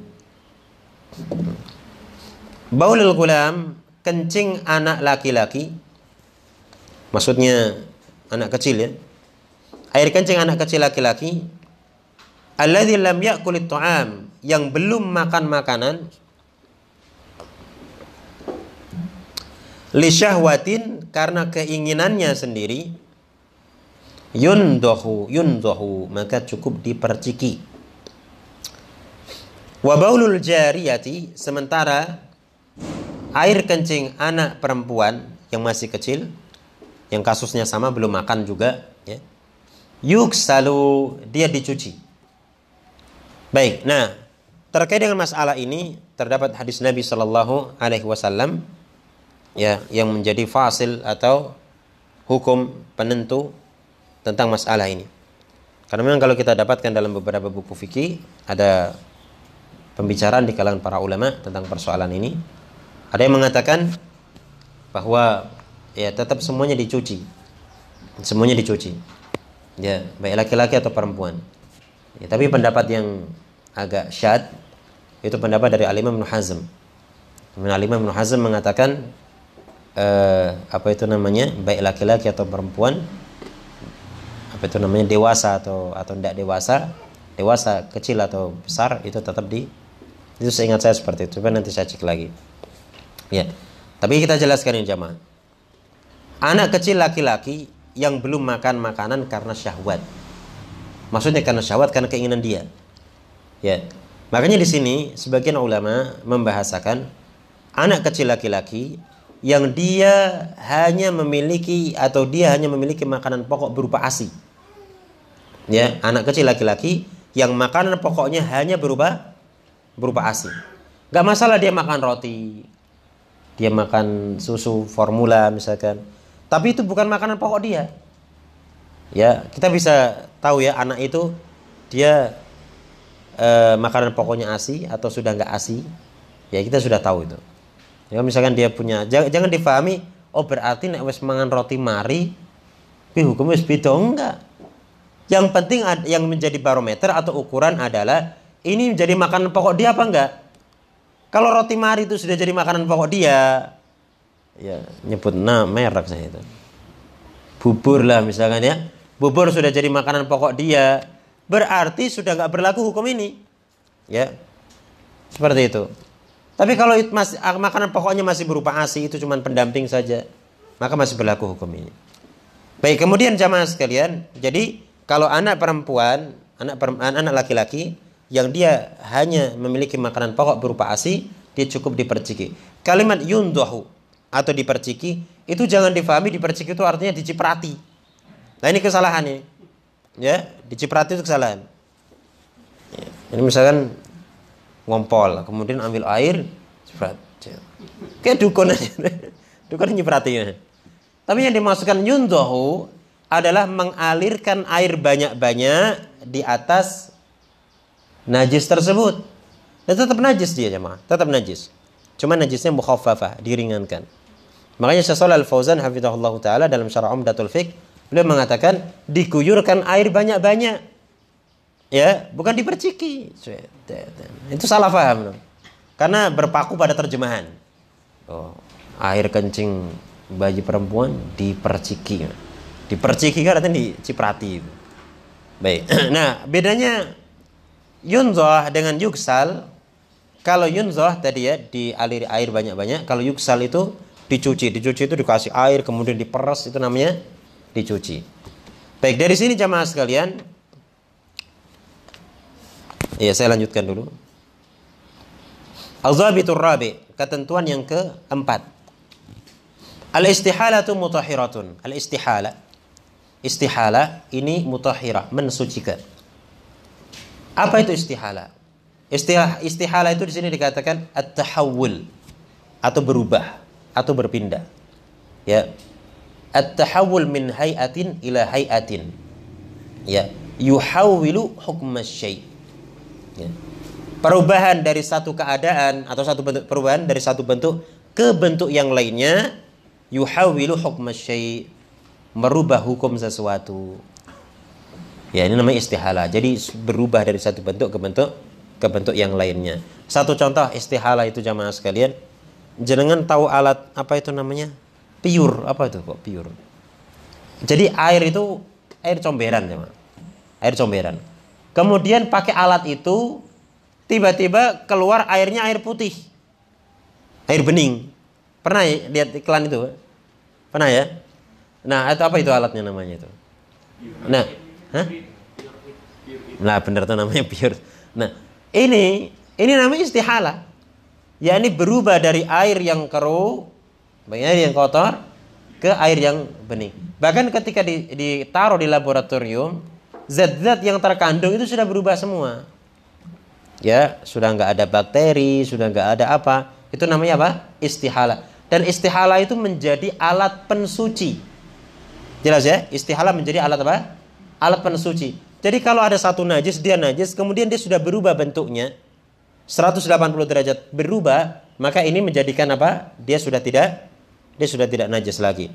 Speaker 1: Baulul ghulam, kencing anak laki-laki, maksudnya anak kecil ya, air kencing anak kecil laki-laki, alladzi lam ya'kulit ta'am, yang belum makan makanan, li syahwatin, karena keinginannya sendiri, yunzahu, maka cukup diperciki. Wa baulul jariyati, sementara air kencing anak perempuan yang masih kecil, yang kasusnya sama, belum makan juga ya, yuksalu, dia dicuci. Baik, nah terkait dengan masalah ini terdapat hadis Nabi Shallallahu Alaihi Wasallam ya, yang menjadi fasil atau hukum penentu tentang masalah ini. Karena memang kalau kita dapatkan dalam beberapa buku fikih ada pembicaraan di kalangan para ulama tentang persoalan ini. Ada yang mengatakan bahwa ya tetap semuanya dicuci, ya, baik laki-laki atau perempuan. Ya, tapi pendapat yang agak syadz itu pendapat dari Al-Imam Ibnu Hazm. Al-Imam Ibnu Hazm mengatakan baik laki-laki atau perempuan, dewasa atau tidak dewasa kecil atau besar, itu tetap itu seingat saya seperti itu. Coba nanti saya cek lagi. Ya, tapi kita jelaskan ini jamaah. Anak kecil laki-laki yang belum makan makanan karena syahwat. Maksudnya karena syahwat, karena keinginan dia. Ya. Makanya di sini sebagian ulama membahasakan anak kecil laki-laki yang dia hanya memiliki makanan pokok berupa ASI. Ya, anak kecil laki-laki yang makanan pokoknya hanya berupa ASI. Gak masalah dia makan roti, dia makan susu formula misalkan, tapi itu bukan makanan pokok dia. Ya, kita bisa tahu ya, anak itu dia makanan pokoknya ASI atau sudah nggak ASI, ya kita sudah tahu itu. Ya misalkan dia punya, jangan difahami, oh berarti nek wis mangan roti mari, hukumnya wis beda, enggak. Yang penting yang menjadi barometer atau ukuran adalah ini menjadi makanan pokok dia apa enggak. Kalau roti mari itu sudah jadi makanan pokok dia, ya nyebut merek saya itu. Bubur lah misalkan ya, bubur sudah jadi makanan pokok dia, berarti sudah nggak berlaku hukum ini, ya seperti itu. Tapi kalau makanan pokoknya masih berupa ASI, itu cuma pendamping saja, maka masih berlaku hukum ini. Baik, kemudian jamaah sekalian, jadi kalau anak perempuan, anak laki-laki yang dia hanya memiliki makanan pokok berupa ASI, dia cukup diperciki. Kalimat yundahu atau diperciki itu jangan difahami diperciki itu artinya diciprati. Nah ini kesalahan ini. Ya, diciprati itu kesalahan. Ya, ini misalkan ngompol, kemudian ambil air, ciprat. Kayak dukun aja. Dukun nyipratinya. Tapi yang dimaksudkan yundahu adalah mengalirkan air banyak-banyak di atas najis tersebut. Dan tetap najis dia jemaah, tetap najis. Cuma najisnya mukhaffafah, diringankan. Makanya Syekh Shalih Al-Fauzan hafizahullah taala dalam Syarah Umdatul Fiqh beliau mengatakan diguyurkan air banyak-banyak. Ya, bukan diperciki. Itu salah paham. Karena berpaku pada terjemahan. Oh, air kencing bayi perempuan diperciki. Diperciki kan artinya diciprati. Baik. Nah, bedanya yunzah dengan yuksal. Kalau yunzah tadi ya dialiri air banyak-banyak, kalau yuksal itu dicuci. Dicuci itu dikasih air kemudian diperas, itu namanya dicuci. Baik, dari sini jamaah sekalian. Ya, saya lanjutkan dulu. Al-Zabitur Rabi, ketentuan yang keempat. Al-istihalatu mutahhiratun. Al-istihala. Istihala ini mutahhirah, mensucikan. Apa itu istihala? Istihala itu di sini dikatakan at-tahawul atau berubah atau berpindah. Ya. At-tahawul min hay'atin ila hay'atin. Ya, yuhawwilu hukma syai'. Ya. Perubahan dari satu keadaan atau satu bentuk perubahan dari satu bentuk ke bentuk yang lainnya, yuhawwilu hukma syai', merubah hukum sesuatu. Ya, ini namanya istihala. Jadi berubah dari satu bentuk ke bentuk yang lainnya. Satu contoh istihala itu jamaah sekalian. Jenengan tahu alat apa itu namanya? Piur. Apa itu kok piur? Jadi air itu air comberan jamaah. Air comberan. Kemudian pakai alat itu tiba-tiba keluar airnya air putih. Air bening. Pernah ya lihat iklan itu? Pernah ya? Nah, itu apa itu alatnya namanya itu? Nah, hah? Nah, benar tuh namanya piur. Nah, ini namanya istihala. Ya, ini berubah dari air yang keruh, air yang kotor, ke air yang bening. Bahkan ketika ditaruh di laboratorium, zat-zat yang terkandung itu sudah berubah semua. Ya, sudah nggak ada bakteri, sudah nggak ada apa. Itu namanya apa? Istihala. Dan istihala itu menjadi alat pensuci. Jelas ya? Istihala menjadi alat apa? Alat pensuci. Jadi kalau ada satu najis, dia najis, kemudian dia sudah berubah bentuknya, 180 derajat berubah, maka ini menjadikan apa? Dia sudah tidak najis lagi.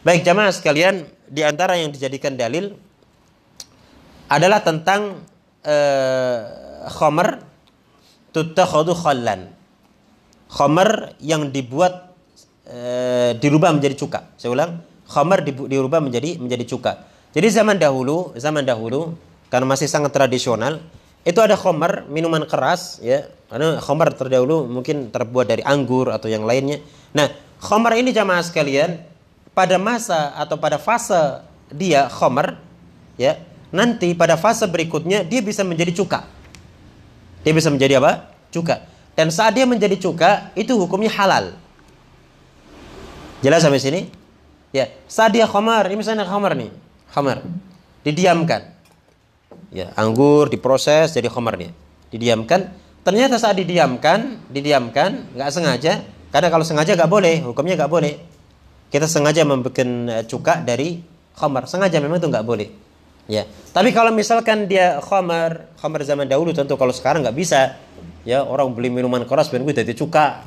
Speaker 1: Baik jamaah sekalian, di antara yang dijadikan dalil adalah tentang khamar tutakhadhu khallan. Khamar yang dibuat dirubah menjadi cuka. Saya ulang, khamar dirubah menjadi cuka. Jadi zaman dahulu karena masih sangat tradisional, itu ada khamar, minuman keras ya. Karena khamar terdahulu mungkin terbuat dari anggur atau yang lainnya. Nah, khamar ini jamaah sekalian, pada masa atau pada fase dia khamar ya, nanti pada fase berikutnya dia bisa menjadi cuka. Dia bisa menjadi apa? Cuka. Dan saat dia menjadi cuka, itu hukumnya halal. Jelas sampai sini? Ya, saat dia khamar, ini misalnya khamar nih. Khamar. Didiamkan. Ya, anggur diproses jadi khamar nih. Didiamkan. Ternyata saat didiamkan, nggak sengaja. Karena kalau sengaja nggak boleh, hukumnya nggak boleh. Kita sengaja membuat cuka dari khamar. Sengaja memang itu nggak boleh. Ya, tapi kalau misalkan dia khamar zaman dahulu, tentu kalau sekarang nggak bisa. Ya, orang beli minuman keras ben gue jadi cuka.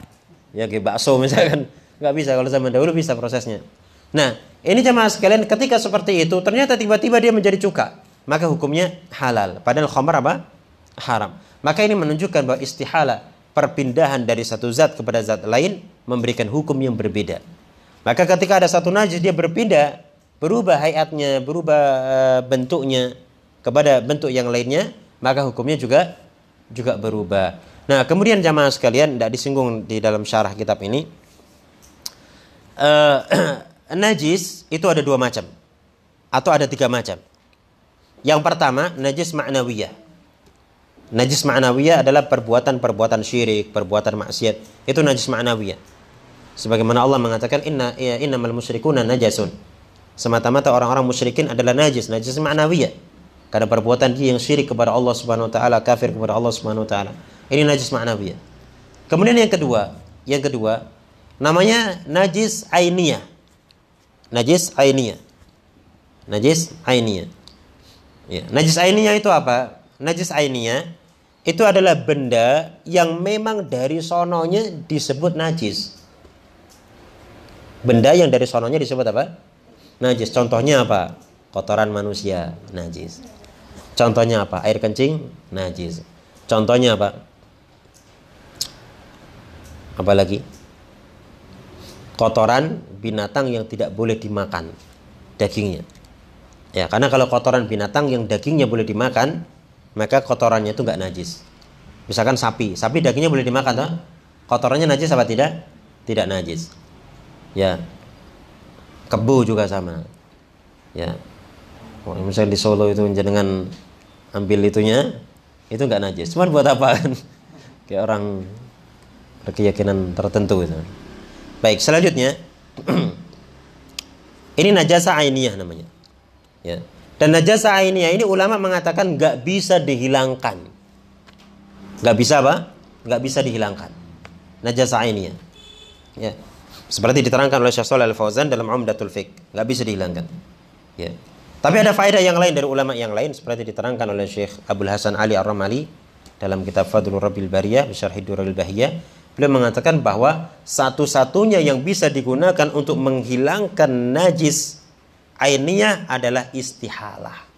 Speaker 1: Ya, kayak bakso misalkan, nggak bisa. Kalau zaman dahulu bisa prosesnya. Nah, ini jemaah sekalian, ketika seperti itu ternyata tiba-tiba dia menjadi cuka, maka hukumnya halal. Padahal khamar apa? Haram. Maka ini menunjukkan bahwa istihala, perpindahan dari satu zat kepada zat lain, memberikan hukum yang berbeda. Maka ketika ada satu najis dia berpindah, berubah hayatnya, berubah bentuknya kepada bentuk yang lainnya, maka hukumnya juga berubah. Nah, kemudian jamaah sekalian, tidak disinggung di dalam syarah kitab ini, najis itu ada dua macam atau ada tiga macam. Yang pertama, najis ma'nawiyah. Najis ma'nawiyah adalah perbuatan syirik, perbuatan maksiat. Itu najis ma'nawiyah. Sebagaimana Allah mengatakan innamal musyrikuna najasun. Semata-mata orang-orang musyrikin adalah najis ma'nawiyah. Karena perbuatan dia yang syirik kepada Allah Subhanahu wa taala, kafir kepada Allah Subhanahu wa taala. Ini najis ma'nawiyah. Kemudian yang kedua namanya najis ainiyah. Najis ainiyah. Ya, najis ainiyah itu apa? Najis ainiyah itu adalah benda yang memang dari sononya disebut najis. Benda yang dari sononya disebut apa? Najis. Contohnya apa? Kotoran manusia, najis. Contohnya apa? Air kencing, najis. Contohnya apa? Apalagi? Kotoran binatang yang tidak boleh dimakan dagingnya. Ya, karena kalau kotoran binatang yang dagingnya boleh dimakan, maka kotorannya itu enggak najis. Misalkan sapi dagingnya boleh dimakan toh? Kotorannya najis apa tidak? Tidak najis. Ya, kebu juga sama. Ya, misalnya di Solo itu jenengan ambil itunya, itu nggak najis. Cuman buat apa kan? Kayak orang berkeyakinan tertentu itu. Baik, selanjutnya ini najasa ainiyah namanya. Ya. Dan najasa ainiyah ini ulama mengatakan nggak bisa dihilangkan. Nggak bisa apa? Nggak bisa dihilangkan. Najasa ainiyah. Ya. Seperti diterangkan oleh Syekh Shalih Al-Fauzan dalam Umdatul Fiqh, nggak bisa dihilangkan. Ya. Tapi ada faedah yang lain dari ulama yang lain, seperti diterangkan oleh Syekh Abdul Hasan Ali Ar-Ramali dalam kitab Fadlur Rabbil Bariyah Syarh Durrul Bahiyah. Beliau mengatakan bahwa satu-satunya yang bisa digunakan untuk menghilangkan najis ainiyah adalah istihalah.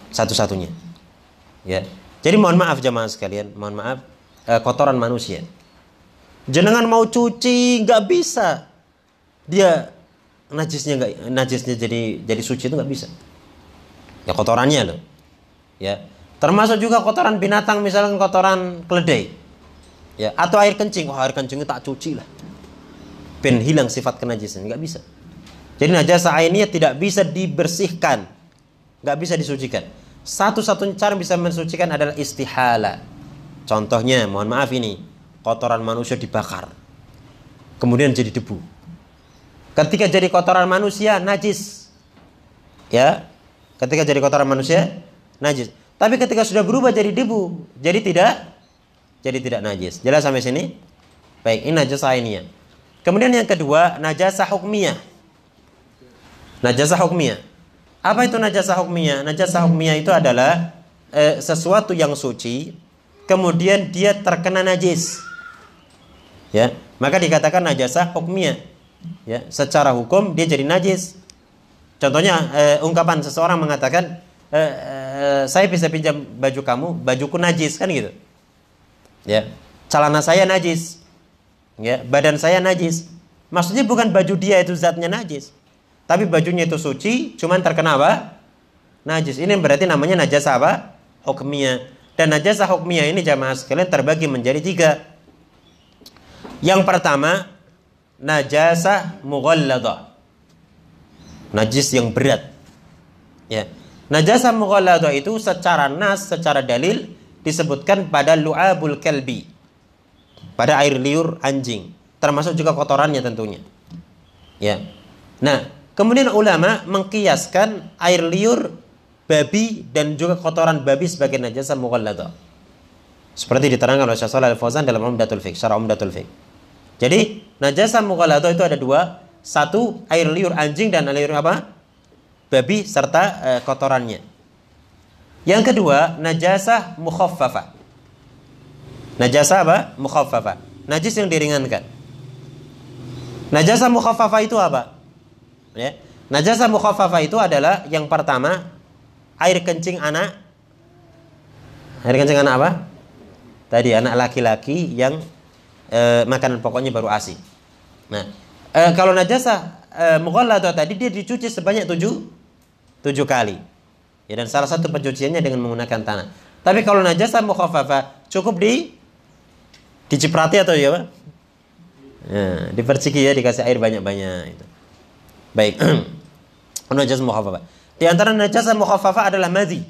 Speaker 1: Satu-satunya. Ya. Jadi mohon maaf jamaah sekalian, mohon maaf, kotoran manusia. Jenengan mau cuci nggak bisa, dia najisnya jadi suci itu nggak bisa. Ya kotorannya loh. Ya, termasuk juga kotoran binatang, misalnya kotoran keledai. Ya, atau air kencing. Air kencingnya tak cuci lah. Ben hilang sifat kenajisan, nggak bisa. Jadi najasa ainiyah tidak bisa dibersihkan, nggak bisa disucikan. Satu-satunya cara bisa mensucikan adalah istihala. Contohnya, mohon maaf ini, kotoran manusia dibakar, kemudian jadi debu. Ketika jadi kotoran manusia, najis. Ya, ketika jadi kotoran manusia, najis. Tapi ketika sudah berubah jadi debu, jadi tidak najis. Jelas sampai sini? Baik, ini najasa ainiyah. Kemudian yang kedua, najasa hukmiyah. Najasa hukmiyah. Apa itu najasa hukmiyah? Najasa hukmiyah itu adalah sesuatu yang suci, kemudian dia terkena najis. Ya, maka dikatakan najasa hukmiyah. Ya, secara hukum dia jadi najis. Contohnya ungkapan seseorang mengatakan, saya bisa pinjam baju kamu, bajuku najis, kan gitu. Ya, celana saya najis. Ya, badan saya najis. Maksudnya bukan baju dia itu zatnya najis, tapi bajunya itu suci, cuman terkena apa? Najis. Ini berarti namanya najasa apa? Hukmiyah. Dan najasa hukmiyah ini jamaah sekalian terbagi menjadi 3. Yang pertama, najasa mughalladah. Najis yang berat. Ya. Najasa mughalladah itu secara nas, secara dalil disebutkan pada lu'abul kalbi, pada air liur anjing, termasuk juga kotorannya tentunya. Ya. Nah, kemudian ulama mengkiaskan air liur babi dan juga kotoran babi sebagai najasa mughalladah. Seperti diterangkan oleh Syekh Shalih Al-Fauzan dalam Umdatul Fiqh, Syarah Umdatul Fiqh. Jadi najasa mughalladah itu ada 2. 1 air liur anjing dan air liur apa? babi serta kotorannya. Yang kedua, najasah mukhaffafah. Najasah apa? Mukhaffafah. Najis yang diringankan. Najasah mukhaffafah itu apa? Ya. Najasah mukhaffafah itu adalah yang pertama, air kencing anak. Air kencing anak apa? Tadi anak laki-laki yang makanan pokoknya baru ASI. Nah, kalau najasah mughalladhah tadi dia dicuci sebanyak 7 kali. Ya, dan salah satu pencuciannya dengan menggunakan tanah. Tapi kalau najasah mukhaffafah cukup diciprati atau ya, Pak? Ya, diperciki ya, dikasih air banyak-banyak itu. Baik. Najasah mukhaffafah. Di antara najasah mukhaffafah adalah madhi.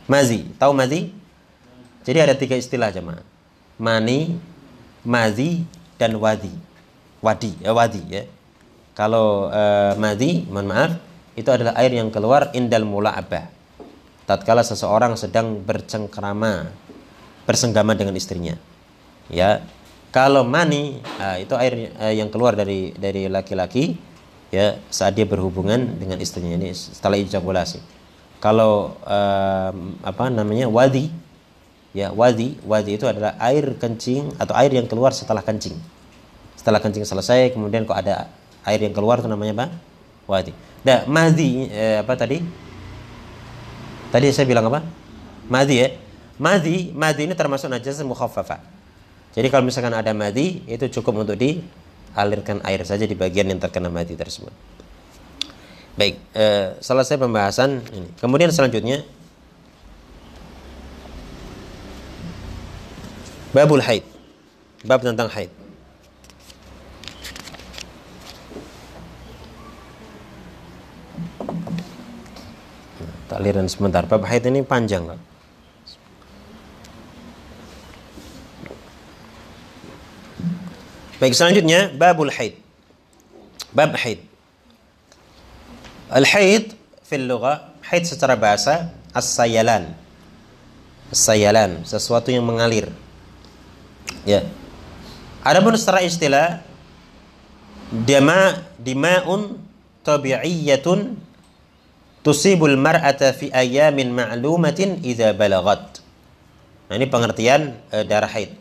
Speaker 1: Mazi, tahu mazi? Jadi ada 3 istilah jemaah. Mani, mazi, dan wadi. Wadi ya. Kalau mazi, mohon maaf, itu adalah air yang keluar indal mula'abah. Tatkala seseorang sedang bercengkrama, bersenggama dengan istrinya. Ya. Kalau mani, itu air yang keluar dari laki-laki ya saat dia berhubungan dengan istrinya, ini setelah ejakulasi. Kalau wadi, ya wadi itu adalah air kencing atau air yang keluar setelah kencing. Setelah kencing selesai, kemudian kok ada air yang keluar, itu namanya apa? Wadi. Nah, madhi apa tadi? Tadi saya bilang apa? Madhi ya. Madhi ini termasuk najasah mukhaffafah. Jadi kalau misalkan ada madhi, itu cukup untuk dialirkan air saja di bagian yang terkena madhi tersebut. Baik, selesai pembahasan ini. Kemudian selanjutnya babul haid. Bab tentang haid. Takliran sebentar. Bab haid ini panjang, Pak. Baik, selanjutnya babul haid. Bab haid. Al-haid fil lugha, haid secara bahasa as-sayalan. As-sayalan, sesuatu yang mengalir. Ya. Adapun secara istilah dima'un tabi'iyyatun tusibul mar'ata fi ayamin ma'lumatin idza balagat. Nah, ini pengertian darah haid.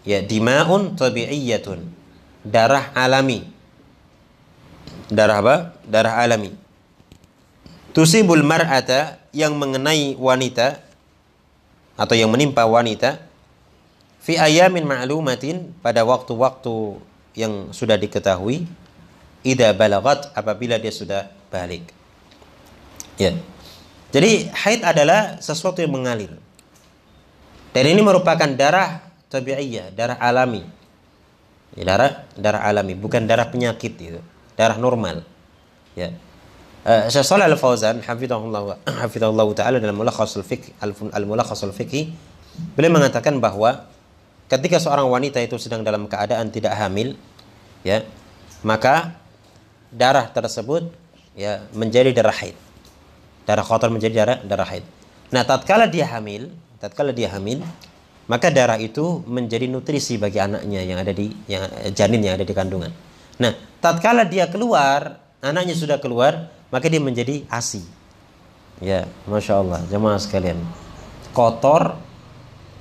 Speaker 1: Ya, dima'un tabi'iyyatun, darah alami. Darah apa? Darah alami. Tusibul mar'ata, yang mengenai wanita atau yang menimpa wanita, fi ayamin ma'lumatin, pada waktu-waktu yang sudah diketahui, idza balagat, apabila dia sudah balik. Ya. Jadi haid adalah sesuatu yang mengalir. Dan ini merupakan darah tabi'iyah, darah alami. Ya, darah alami, bukan darah penyakit itu. Darah normal. Ya. Syekh Shalih Al-Fauzan hafizahullah taala dalam Mulakhasul Fiqh Al-Mulakhasul Fiqhi, beliau mengatakan bahwa ketika seorang wanita itu sedang dalam keadaan tidak hamil, ya, maka darah tersebut ya menjadi darah haid. Darah kotor menjadi darah haid. Nah, tatkala dia hamil, maka darah itu menjadi nutrisi bagi anaknya yang ada di janin yang ada di kandungan. Nah, tatkala dia keluar, anaknya sudah keluar, maka dia menjadi ASI. Ya, Masya Allah, jemaah sekalian. Kotor,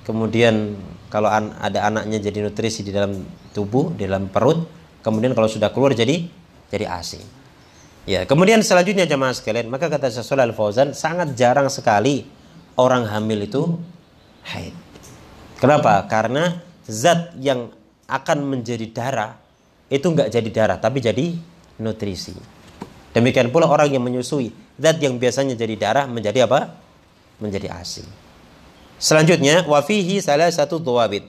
Speaker 1: kemudian kalau ada anaknya jadi nutrisi di dalam tubuh, di dalam perut, kemudian kalau sudah keluar jadi ASI. Ya, kemudian selanjutnya jemaah sekalian, maka kata Syekh Shalih Al-Fauzan, sangat jarang sekali orang hamil itu haid. Kenapa? Karena zat yang akan menjadi darah itu enggak jadi darah, tapi jadi nutrisi. Demikian pula orang yang menyusui, zat yang biasanya jadi darah menjadi apa? Menjadi ASI. Selanjutnya, wa fihi salasatu dhawabit.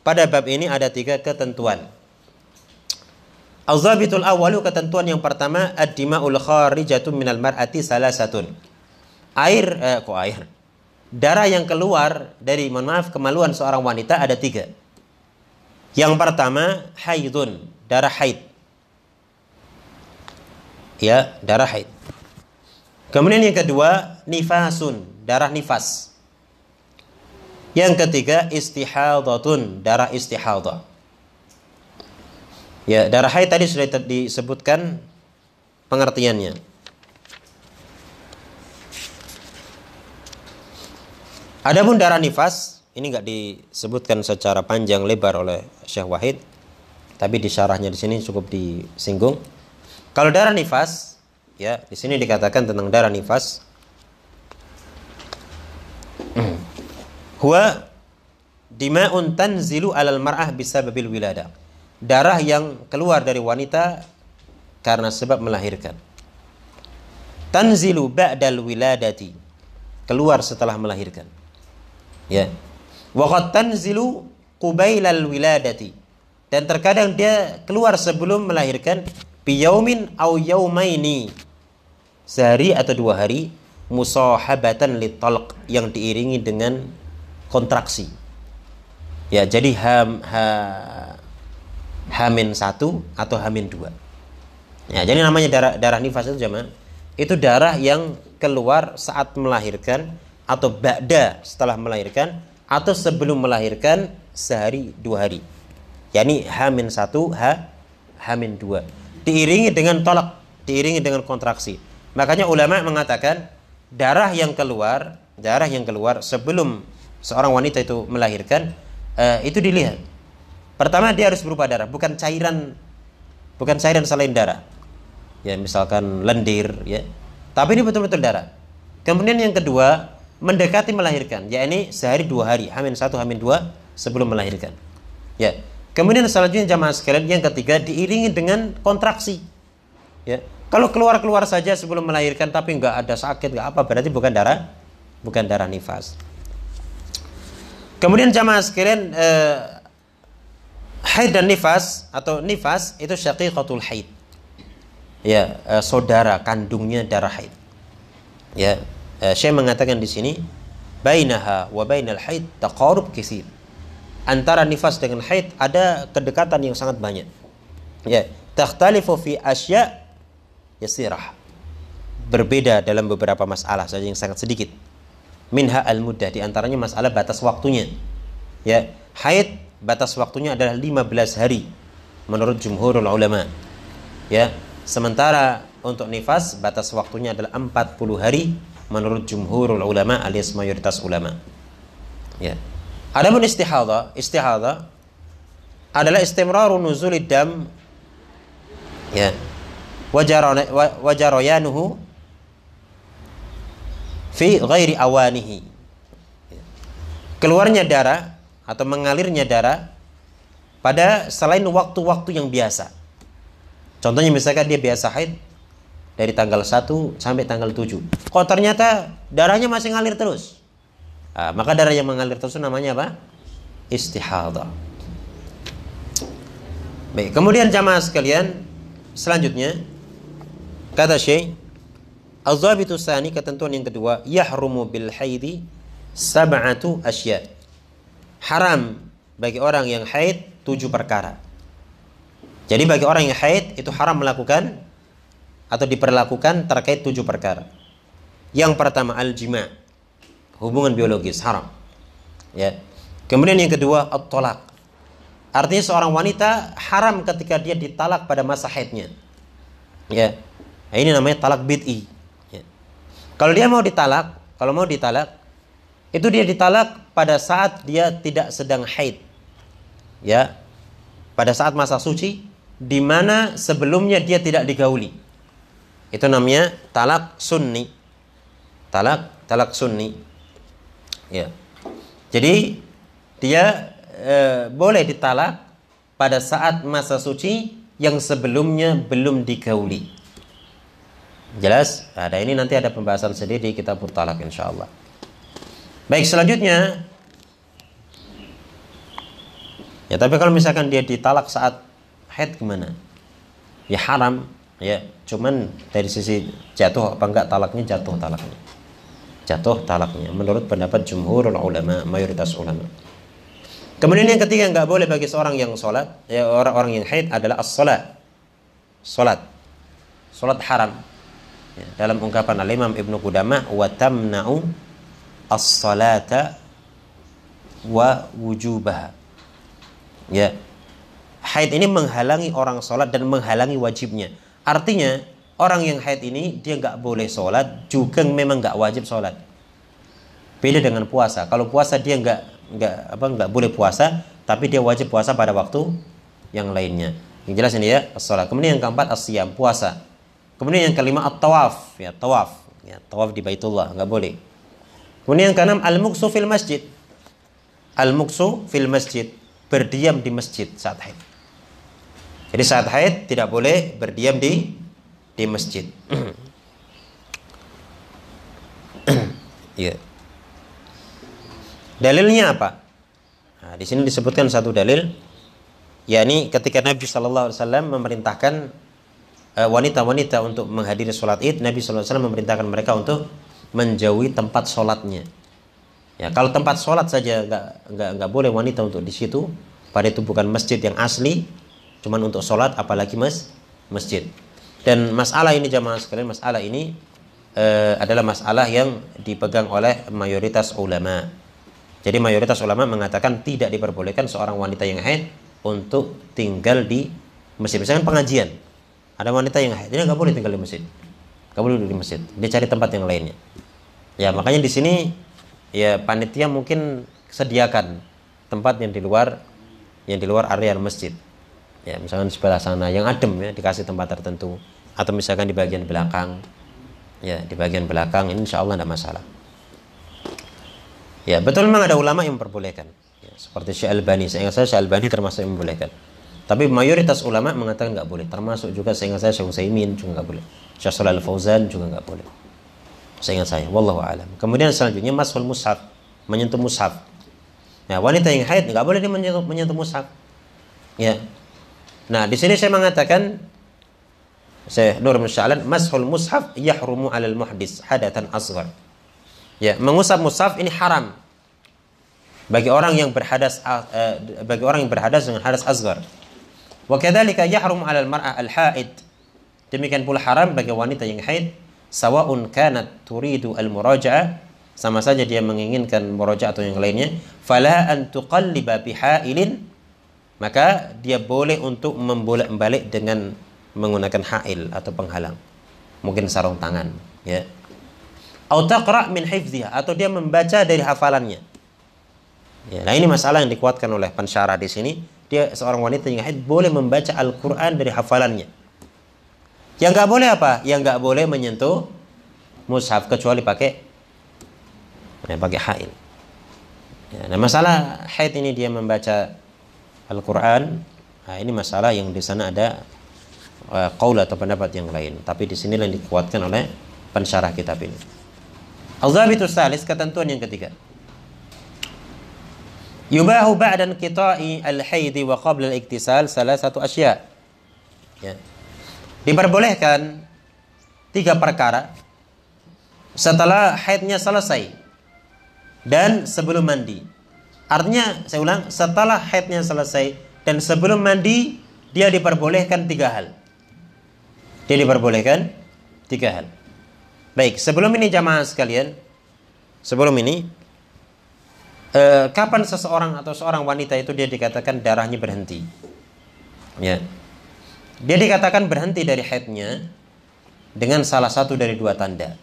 Speaker 1: Pada bab ini ada 3 ketentuan. Az-zabitul awwalu, ketentuan yang pertama, ad-dima'ul kharijatu minal mar'ati salasatun. Darah yang keluar dari, kemaluan seorang wanita ada 3. Yang pertama, haidun, darah haid. Ya, darah haid. Kemudian yang kedua, nifasun, darah nifas. Yang ketiga, istihadhatun, darah istihadhah. Ya, darah haid tadi sudah disebutkan pengertiannya. Adapun darah nifas ini nggak disebutkan secara panjang lebar oleh Syekh Wahid, tapi di syarahnya di sini cukup disinggung. Kalau darah nifas, ya di sini dikatakan tentang darah nifas, huwa dima'un tanzilu 'alal mar'ah bisababil wiladah. Darah yang keluar dari wanita karena sebab melahirkan. Tanzilu ba'dal wiladati, keluar setelah melahirkan. Ya. Wa qad tanzilu qubailal wiladati, dan terkadang dia keluar sebelum melahirkan, biyaumin au yaumaini, sehari atau 2 hari, musahabatan litalq, yang diiringi dengan kontraksi. Ya, jadi hamin 1 atau hamin 2. Ya, jadi namanya darah nifas itu jemaah, itu darah yang keluar saat melahirkan atau ba'da setelah melahirkan atau sebelum melahirkan sehari 2 hari. yakni hamin 1, hamin 2. Diiringi dengan tolak, diiringi dengan kontraksi. Makanya ulama mengatakan darah yang keluar sebelum seorang wanita itu melahirkan, itu dilihat. Pertama dia harus berupa darah, bukan cairan selain darah. Ya, misalkan lendir, ya. Tapi ini betul-betul darah. Kemudian yang kedua, mendekati melahirkan, yakni sehari 2 hari, hamin 1, hamin 2 sebelum melahirkan. Ya. Kemudian selanjutnya jamaah sekalian, yang ketiga diiringi dengan kontraksi. Ya. Kalau keluar saja sebelum melahirkan tapi nggak ada sakit, nggak apa, berarti bukan darah nifas. Kemudian jamaah sekalian, haid dan nifas atau nifas itu syaqiqatul haid. Ya, saudara kandungnya darah haid. Ya, Syekh mengatakan di sini, bainaha wa bainal haid taqarub katsir. Antara nifas dengan haid ada kedekatan yang sangat banyak. Ya, takhtalifu fi asya' yasirah. Berbeda dalam beberapa masalah saja yang sangat sedikit. Minha al-muddah, di antaranya masalah batas waktunya. Ya, haid batas waktunya adalah 15 hari menurut jumhurul ulama. Ya, sementara untuk nifas batas waktunya adalah 40 hari menurut jumhurul ulama alias mayoritas ulama. Ya. Adapun istihadha adalah istimraru nuzulid dam, ya, wajarayanuhu fi ghairi awanihi. Keluarnya darah atau mengalirnya darah pada selain waktu-waktu yang biasa. Contohnya misalkan dia biasa haid dari tanggal 1 sampai tanggal 7. Kok ternyata darahnya masih ngalir terus. Maka darah yang mengalir terus namanya apa? Istihadha. Baik, kemudian jamaah sekalian, selanjutnya kata Syekh, az-zabitu tsani, ketentuan yang kedua, yahrumu bil haidi sab'atu asya. Haram bagi orang yang haid 7 perkara. Jadi bagi orang yang haid itu haram melakukan atau diperlakukan terkait 7 perkara. Yang pertama al-jima', hubungan biologis, haram. Ya. Kemudian yang kedua at-talaq. Artinya seorang wanita haram ketika dia ditalak pada masa haidnya. Ya. Nah, ini namanya talak bid'i. Ya. Kalau mau ditalak, itu dia ditalak pada saat dia tidak sedang haid. Ya. Pada saat masa suci, di mana sebelumnya dia tidak digauli. Itu namanya talak sunni. Talak sunni. Ya. Jadi dia boleh ditalak pada saat masa suci yang sebelumnya belum digauli. Jelas? Ada ini nanti ada pembahasan sendiri di kitab talak insyaallah. Baik, selanjutnya. Ya, tapi kalau misalkan dia ditalak saat haid gimana? Ya haram, ya. Cuman dari sisi jatuh apa enggak talaknya, jatuh talaknya menurut pendapat jumhurul ulama, mayoritas ulama. Kemudian yang ketiga enggak boleh bagi seorang yang sholat, ya orang yang haid adalah as-salat. Salat haram. Ya, dalam ungkapan al-Imam Ibnu Qudamah, wa tamna'u as-salata wa wujubaha. Ya. Haid ini menghalangi orang sholat dan menghalangi wajibnya. Artinya orang yang haid ini dia nggak boleh sholat, juga memang nggak wajib sholat. Beda dengan puasa. Kalau puasa dia nggak boleh puasa, tapi dia wajib puasa pada waktu yang lainnya. Yang jelas ini ya, as-shalah. Kemudian yang keempat as-siyam, puasa. Kemudian yang kelima at-tawaf, ya tawaf. Ya, tawaf di Baitullah, nggak boleh. Kemudian yang keenam al-muqsu fil masjid. Al-muqsu fil masjid, berdiam di masjid saat haid. Jadi saat haid tidak boleh berdiam di masjid. Ya. Dalilnya apa? Nah, di sini disebutkan satu dalil, yakni ketika Nabi Shallallahu Alaihi Wasallam memerintahkan wanita-wanita untuk menghadiri sholat id, Nabi Shallallahu Alaihi Wasallam memerintahkan mereka untuk menjauhi tempat sholatnya. Ya, kalau tempat sholat saja nggak boleh wanita untuk di situ, pada itu bukan masjid yang asli, cuman untuk sholat, apalagi masjid. Dan masalah ini jamaah sekalian, masalah ini adalah masalah yang dipegang oleh mayoritas ulama. Jadi mayoritas ulama mengatakan tidak diperbolehkan seorang wanita yang haid untuk tinggal di masjid. Misalkan pengajian, ada wanita yang haid, dia nggak boleh tinggal di masjid, nggak boleh duduk di masjid, dia cari tempat yang lainnya. Ya makanya di sini ya panitia mungkin sediakan tempat yang di luar area masjid. Ya misalkan di sebelah sana yang adem ya, dikasih tempat tertentu, atau misalkan di bagian belakang. Ya di bagian belakang ini insya Allah tidak masalah. Ya betul memang ada ulama yang memperbolehkan, ya, seperti Syekh Albani. Seingat saya Syekh Albani termasuk yang membolehkan. Tapi mayoritas ulama mengatakan nggak boleh. Termasuk juga seingat saya Syekh Utsaimin juga nggak boleh. Syekh Shalal Al-Fauzan juga nggak boleh. Seingat saya. Wallahu a'lam. Kemudian selanjutnya mashul mushaf, menyentuh mushaf. Ya wanita yang haid nggak boleh dia menyentuh mushaf. Ya. Nah di sini saya mengatakan, Syekh Nur Musya'lan, mashul mushaf yahrumu 'alal muhdis hadatan asghar. Ya, mengusap mushaf ini haram bagi orang yang berhadas dengan hadas asghar. Wa kadzalika yahrumu 'alal mar'ah al-haid. Demikian pula haram bagi wanita yang haid, sawa'un kanat turidu al-muraja'ah, sama saja dia menginginkan muraja'ah atau yang lainnya, fala an tuqalliba bihailin, maka dia boleh untuk membolak-balik dengan menggunakan hail atau penghalang, mungkin sarung tangan, ya. Atau taqra' min hifdhiha, atau dia membaca dari hafalannya. Ya, nah ini masalah yang dikuatkan oleh pensyarah di sini. Dia seorang wanita yang haid boleh membaca Al-Qur'an dari hafalannya. Yang nggak boleh apa? Yang nggak boleh menyentuh mushaf kecuali pakai hail. Ya, nah masalah haid ini dia membaca Al-Qur'an. Nah, ini masalah yang di sana ada qaul atau pendapat yang lain. Tapi di sini yang dikuatkan oleh pensyarah kitab ini. Al-Zabitus Salis, ketentuan yang ketiga. Yubahu ba'dan qita'i al-haidi wa qabla al-iktisal salasatu asya. Ya. Diperbolehkan 3 perkara setelah haidnya selesai dan sebelum mandi. Artinya, saya ulang, setelah haidnya selesai dan sebelum mandi, dia diperbolehkan 3 hal. Dia diperbolehkan 3 hal. Baik, sebelum ini jamaah sekalian, kapan seseorang atau seorang wanita itu dia dikatakan darahnya berhenti? Ya, dia dikatakan berhenti dari haidnya dengan salah satu dari 2 tanda.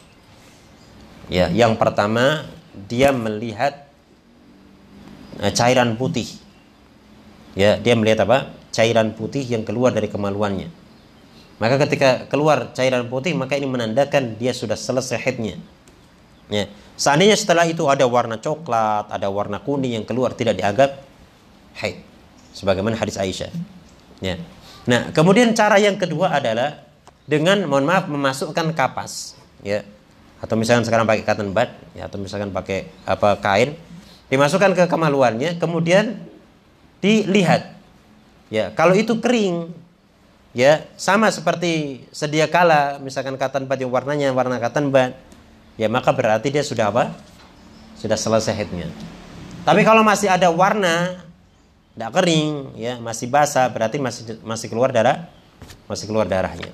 Speaker 1: Ya, yang pertama dia melihat cairan putih. Ya, dia melihat apa? Cairan putih yang keluar dari kemaluannya. Maka ketika keluar cairan putih, maka ini menandakan dia sudah selesai haidnya. Ya. Seandainya setelah itu ada warna coklat, ada warna kuning yang keluar, tidak dianggap haid. Sebagaimana hadis Aisyah. Ya. Nah, kemudian cara yang kedua adalah dengan, memasukkan kapas. Ya. Atau misalkan sekarang pakai cotton bud, ya, atau misalkan pakai kain, dimasukkan ke kemaluannya, kemudian dilihat. Ya, kalau itu kering, ya sama seperti sedia kala misalkan cotton bud yang warnanya warna cotton bud, ya maka berarti dia sudah apa? Sudah selesai haidnya. Tapi kalau masih ada warna tidak kering, ya masih basah, berarti masih keluar darahnya.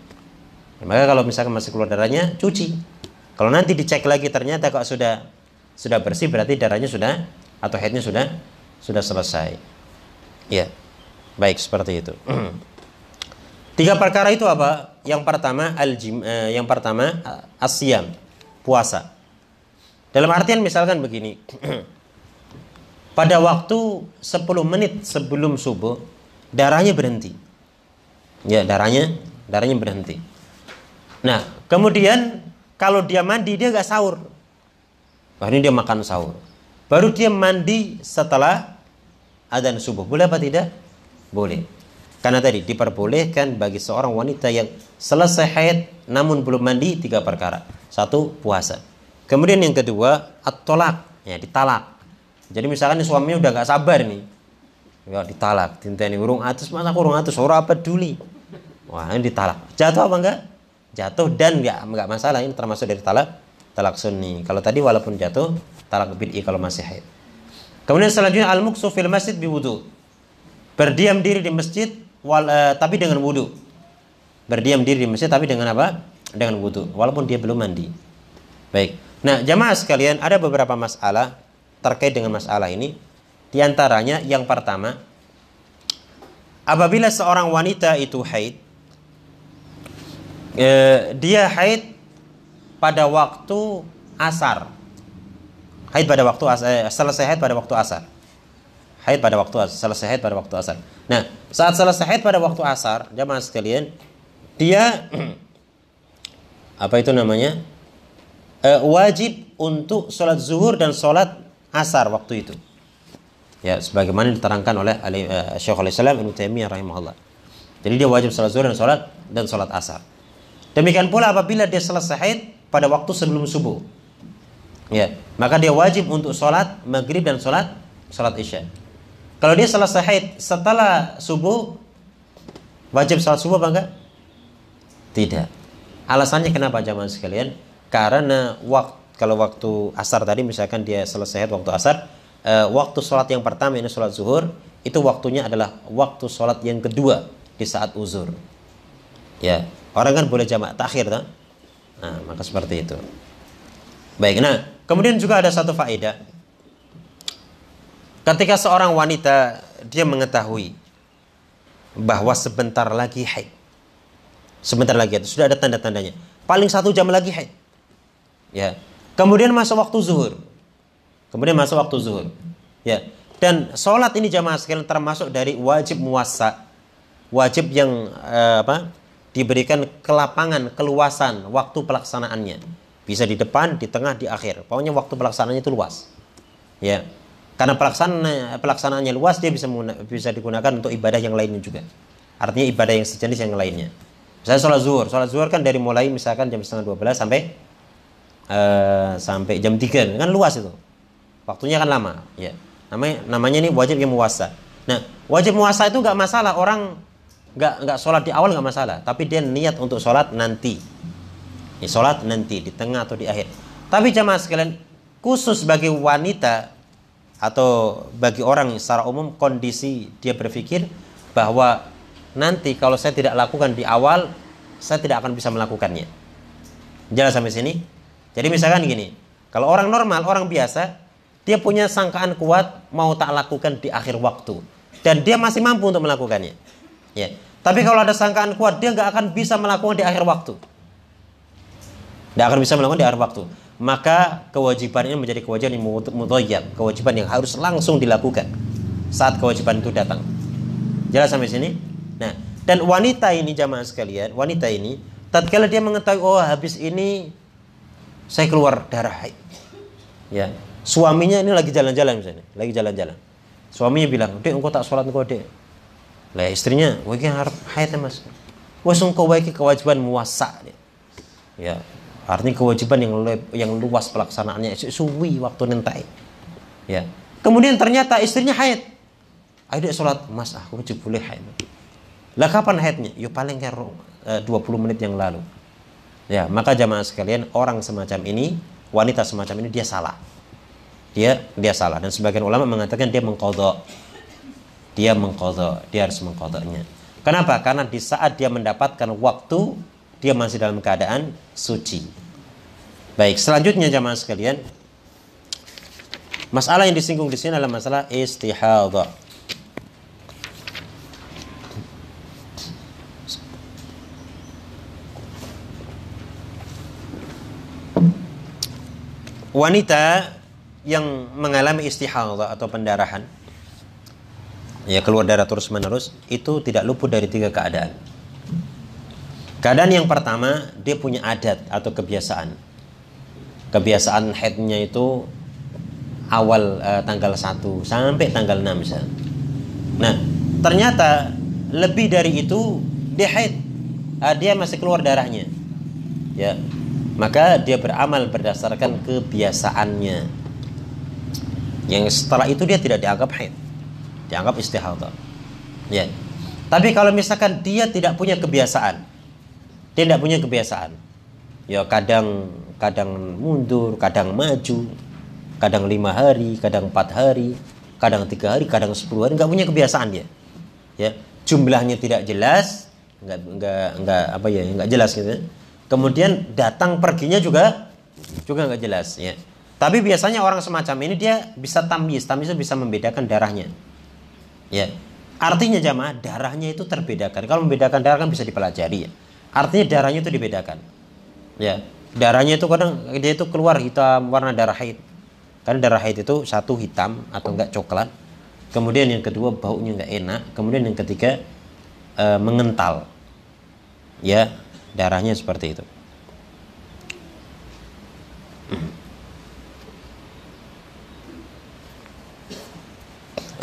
Speaker 1: Ya, maka kalau misalkan masih keluar darahnya, cuci. Kalau nanti dicek lagi ternyata kok sudah bersih, berarti darahnya sudah atau haidnya sudah selesai. Ya, baik seperti itu. 3 perkara itu apa? Yang pertama as-siyam, puasa. Dalam artian misalkan begini. Pada waktu 10 menit sebelum subuh darahnya berhenti. Ya, darahnya berhenti. Nah, kemudian kalau dia mandi dia nggak sahur. Wah, ini dia makan sahur. Baru dia mandi setelah adzan subuh. Boleh apa tidak? Boleh. Karena tadi diperbolehkan bagi seorang wanita yang selesai haid namun belum mandi 3 perkara. 1, puasa. Kemudian yang kedua, at-tolak, ya ditalak. Jadi misalkan suaminya udah nggak sabar nih, ya ditalak, tinteni urung atus, masa urung atus, ora peduli. Wah, ini ditalak. Jatuh apa enggak? Jatuh dan enggak masalah, ini termasuk dari talak sunni. Kalau tadi walaupun jatuh, talak bid'i kalau masih haid. Kemudian selanjutnya al-muksu fil masjid biwudu. Berdiam diri di masjid tapi dengan wudu. Berdiam diri di masjid tapi dengan apa? Dengan wudu, walaupun dia belum mandi. Baik. Nah, jamaah sekalian, ada beberapa masalah terkait dengan masalah ini. Di antaranya yang pertama, apabila seorang wanita itu haid, dia haid pada waktu asar. Haid pada waktu asar, selesai haid pada waktu asar. Haid pada waktu asar, selesai haid pada waktu asar. Nah, saat selesai haid pada waktu asar, jamaah sekalian, dia apa itu namanya? Wajib untuk sholat zuhur dan sholat asar waktu itu. Ya, sebagaimana diterangkan oleh Syekhul Islam Ibnu Taimiyah rahimahullah. Jadi dia wajib sholat zuhur dan sholat asar. Demikian pula apabila dia selesai haid pada waktu sebelum subuh. Ya, maka dia wajib untuk sholat maghrib dan sholat isya. Kalau dia selesai haid setelah subuh, wajib sholat subuh apa enggak? Tidak. Alasannya kenapa jamaah sekalian? Karena kalau waktu asar tadi misalkan dia selesai waktu asar, waktu sholat yang pertama ini sholat zuhur, itu waktunya adalah waktu sholat yang kedua di saat uzur. Ya, orang kan boleh jamak takhir, tak? Nah, maka seperti itu. Baik, nah kemudian juga ada satu faedah. Ketika seorang wanita dia mengetahui bahwa sebentar lagi haid, sebentar lagi itu sudah ada tanda-tandanya, paling 1 jam lagi haid. Ya. Kemudian masuk waktu zuhur. Ya. Dan sholat ini jamaah sekalian termasuk dari wajib muwassa. Wajib yang diberikan kelapangan, keluasan waktu pelaksanaannya. Bisa di depan, di tengah, di akhir. Pokoknya waktu pelaksanaannya itu luas. Ya. Karena pelaksanaannya luas, dia bisa digunakan untuk ibadah yang lainnya juga. Artinya ibadah yang sejenis yang lainnya. Misalnya sholat zuhur kan dari mulai misalkan jam 11:30 sampai jam 3 kan luas itu, waktunya kan lama ya. Namanya ini wajib yang muwassa. Nah, wajib muwassa itu nggak masalah, orang nggak sholat di awal nggak masalah, tapi dia niat untuk sholat nanti ya, sholat nanti di tengah atau di akhir. Tapi jamaah sekalian, khusus bagi wanita atau bagi orang secara umum, kondisi dia berpikir bahwa nanti kalau saya tidak lakukan di awal, saya tidak akan bisa melakukannya. Jelas sampai sini? Jadi misalkan gini, kalau orang normal, orang biasa, dia punya sangkaan kuat mau tak lakukan di akhir waktu, dan dia masih mampu untuk melakukannya. Ya. Tapi kalau ada sangkaan kuat, dia nggak akan bisa melakukan di akhir waktu. Nggak akan bisa melakukan di akhir waktu. Maka kewajiban ini menjadi kewajiban yang mudhayyaq, kewajiban yang harus langsung dilakukan saat kewajiban itu datang. Jelas sampai sini? Nah, dan wanita ini jamaah sekalian, wanita ini tatkala dia mengetahui, oh habis ini saya keluar darah haid. Ya, suaminya ini lagi jalan-jalan misalnya, lagi jalan-jalan. Suaminya bilang, "Dek, engkau tak sholat engkau, Dek." Lah istrinya, "Wah iki harap haid ya, Mas." Wes engkau wae kewajiban muwassa. Ya, artinya kewajiban yang luas pelaksanaannya, suwi waktu nentai. Ya. Kemudian ternyata istrinya haid. Ayo Dek sholat, "Mas, aku wajib boleh haid." Lah kapan haidnya? Ya paling kayak 20 menit yang lalu. Ya, maka jamaah sekalian, orang semacam ini, wanita semacam ini dia salah. Dia salah, dan sebagian ulama mengatakan dia mengqadha. Dia harus mengqadhanya. Kenapa? Karena di saat dia mendapatkan waktu, dia masih dalam keadaan suci. Baik, selanjutnya jamaah sekalian, masalah yang disinggung di sini adalah masalah istihadhah. wanita yang mengalami istihadhah atau pendarahan, ya keluar darah terus menerus, itu tidak luput dari 3 keadaan. Keadaan yang pertama, dia punya adat atau kebiasaan. Kebiasaan haidnya itu awal tanggal 1 sampai tanggal 6 misalnya. Nah, ternyata lebih dari itu dia haid, dia masih keluar darahnya. Ya. Maka dia beramal berdasarkan kebiasaannya. Yang setelah itu dia tidak dianggap haid, dianggap istihadhah. Ya. Tapi kalau misalkan dia tidak punya kebiasaan, dia tidak punya kebiasaan, ya kadang mundur, kadang maju, kadang 5 hari, kadang 4 hari, kadang 3 hari, kadang 10 hari, nggak punya kebiasaan dia. Ya, jumlahnya tidak jelas, nggak jelas gitu. Kemudian datang perginya juga nggak jelas. Ya. Tapi biasanya orang semacam ini dia bisa tamyiz bisa membedakan darahnya. Ya, artinya jamaah darahnya itu terbedakan. Kalau membedakan darah kan bisa dipelajari ya. Artinya darahnya itu dibedakan. Ya, darahnya itu kadang dia itu keluar hitam warna darah haid. Karena darah haid itu satu hitam atau enggak coklat. Kemudian yang kedua baunya enggak enak. Kemudian yang ketiga mengental. Ya, darahnya seperti itu.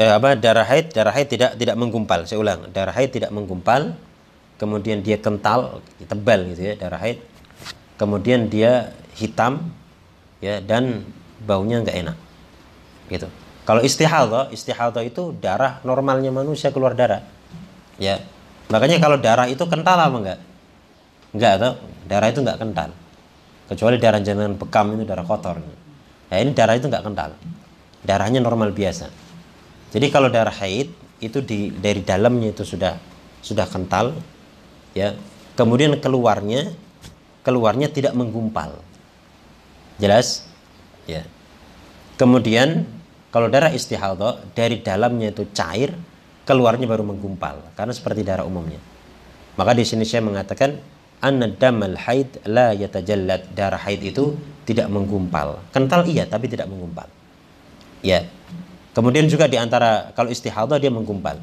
Speaker 1: Darah haid tidak menggumpal. Saya ulang, darah haid tidak menggumpal. Kemudian dia kental, tebal gitu ya, darah haid. Kemudian dia hitam, ya, dan baunya nggak enak, gitu. Kalau istihadhah itu darah normalnya manusia keluar darah, ya. Makanya kalau darah itu kental apa enggak? Enggak, atau darah itu nggak kental. Kecuali darah jenengan bekam itu darah kotor. Nah ini darah itu nggak kental, darahnya normal biasa. Jadi kalau darah haid itu dari dalamnya itu sudah kental. Ya, kemudian keluarnya tidak menggumpal, jelas, ya. Kemudian kalau darah istihadhah dari dalamnya itu cair, keluarnya baru menggumpal, karena seperti darah umumnya. Maka di sini saya mengatakan anna damal haid la yatajallad, darah haid itu tidak menggumpal, kental iya tapi tidak menggumpal. Ya. Kemudian juga di antara kalau istihadhah dia menggumpal.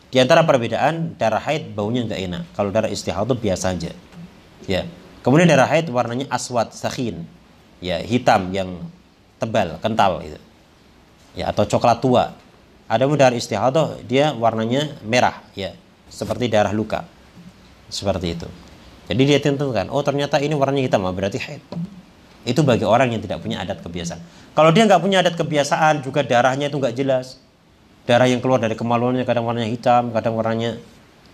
Speaker 1: Di antara perbedaan, darah haid baunya nggak enak. Kalau darah istihadhah biasa aja. Ya. Kemudian darah haid warnanya aswad sakhin. Ya, hitam yang tebal, kental gitu. Ya, atau coklat tua. Adapun darah istihadhah dia warnanya merah, ya, seperti darah luka. Seperti itu. Jadi dia tentukan, oh ternyata ini warnanya hitam, berarti haid. Itu bagi orang yang tidak punya adat kebiasaan. Kalau dia nggak punya adat kebiasaan, juga darahnya itu nggak jelas. Darah yang keluar dari kemaluannya kadang warnanya hitam, kadang warnanya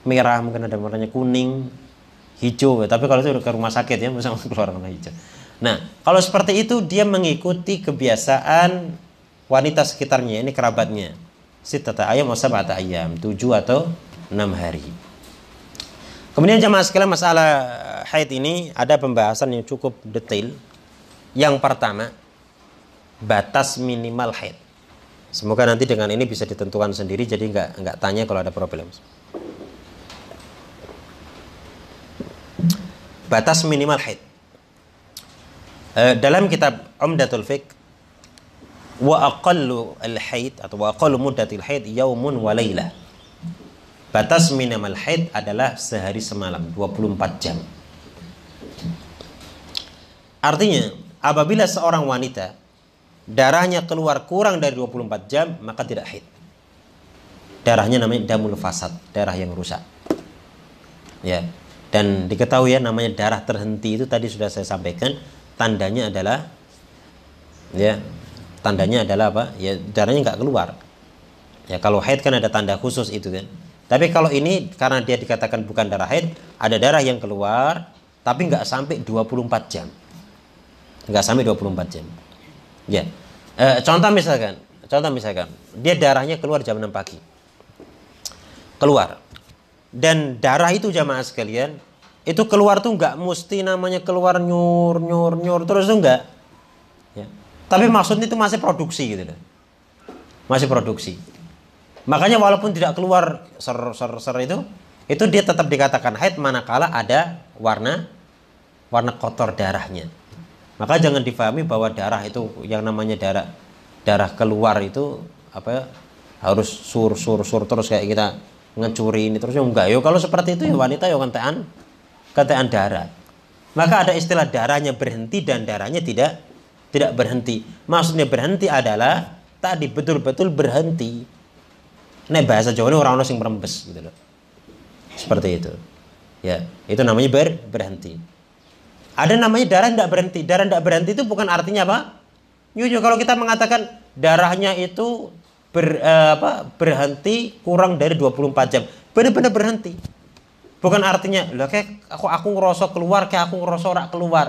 Speaker 1: merah, mungkin ada warnanya kuning, hijau. Tapi kalau itu ke rumah sakit ya, bisa keluar warna hijau. Nah, kalau seperti itu dia mengikuti kebiasaan wanita sekitarnya, ini kerabatnya. Sittata ayyam wa sab'ata ayyam, 7 atau 6 hari. Kemudian jamaah sekalian, masalah haid ini ada pembahasan yang cukup detail. Yang pertama, batas minimal haid. Semoga nanti dengan ini bisa ditentukan sendiri, jadi nggak tanya kalau ada problem. Batas minimal haid. Dalam kitab Umdatul Fiqh, wa aqallu al-haid atau wa aqallu muddatil haid yaumun wa lailah. Batas minimal haid adalah sehari semalam, 24 jam. Artinya, apabila seorang wanita darahnya keluar kurang dari 24 jam, maka tidak haid. Darahnya namanya damul fasad, darah yang rusak. Ya. Dan diketahui ya, namanya darah terhenti itu tadi sudah saya sampaikan, tandanya adalah apa? Ya, darahnya nggak keluar. Ya, kalau haid kan ada tanda khusus itu kan. Tapi kalau ini karena dia dikatakan bukan darah haid, ada darah yang keluar tapi nggak sampai 24 jam. Nggak sampai 24 jam. Ya, contoh misalkan, dia darahnya keluar jam 6 pagi, keluar, dan darah itu jamaah sekalian, itu keluar tuh nggak mesti namanya keluar nyur terus tuh nggak, ya. Tapi maksudnya itu masih produksi gitu, masih produksi. Makanya walaupun tidak keluar ser itu dia tetap dikatakan haid manakala ada warna kotor darahnya. Maka jangan difahami bahwa darah itu yang namanya darah keluar itu apa ya, harus sur terus kayak kita ngecuri ini terus, enggak. Yo kalau seperti itu ya wanita ya kentean darah. Maka ada istilah darahnya berhenti dan darahnya tidak berhenti. Maksudnya berhenti adalah tadi betul-betul berhenti. Nah bahasa Jawa ini orang sing merembes gitu loh. Seperti itu. Ya, itu namanya berhenti. Ada namanya darah tidak berhenti. Darah tidak berhenti itu bukan artinya apa? Nyunyuk kalau kita mengatakan darahnya itu berhenti kurang dari 24 jam. Benar-benar berhenti. Bukan artinya, lah kayak aku ngerosok keluar, kayak aku ngerosok ora keluar.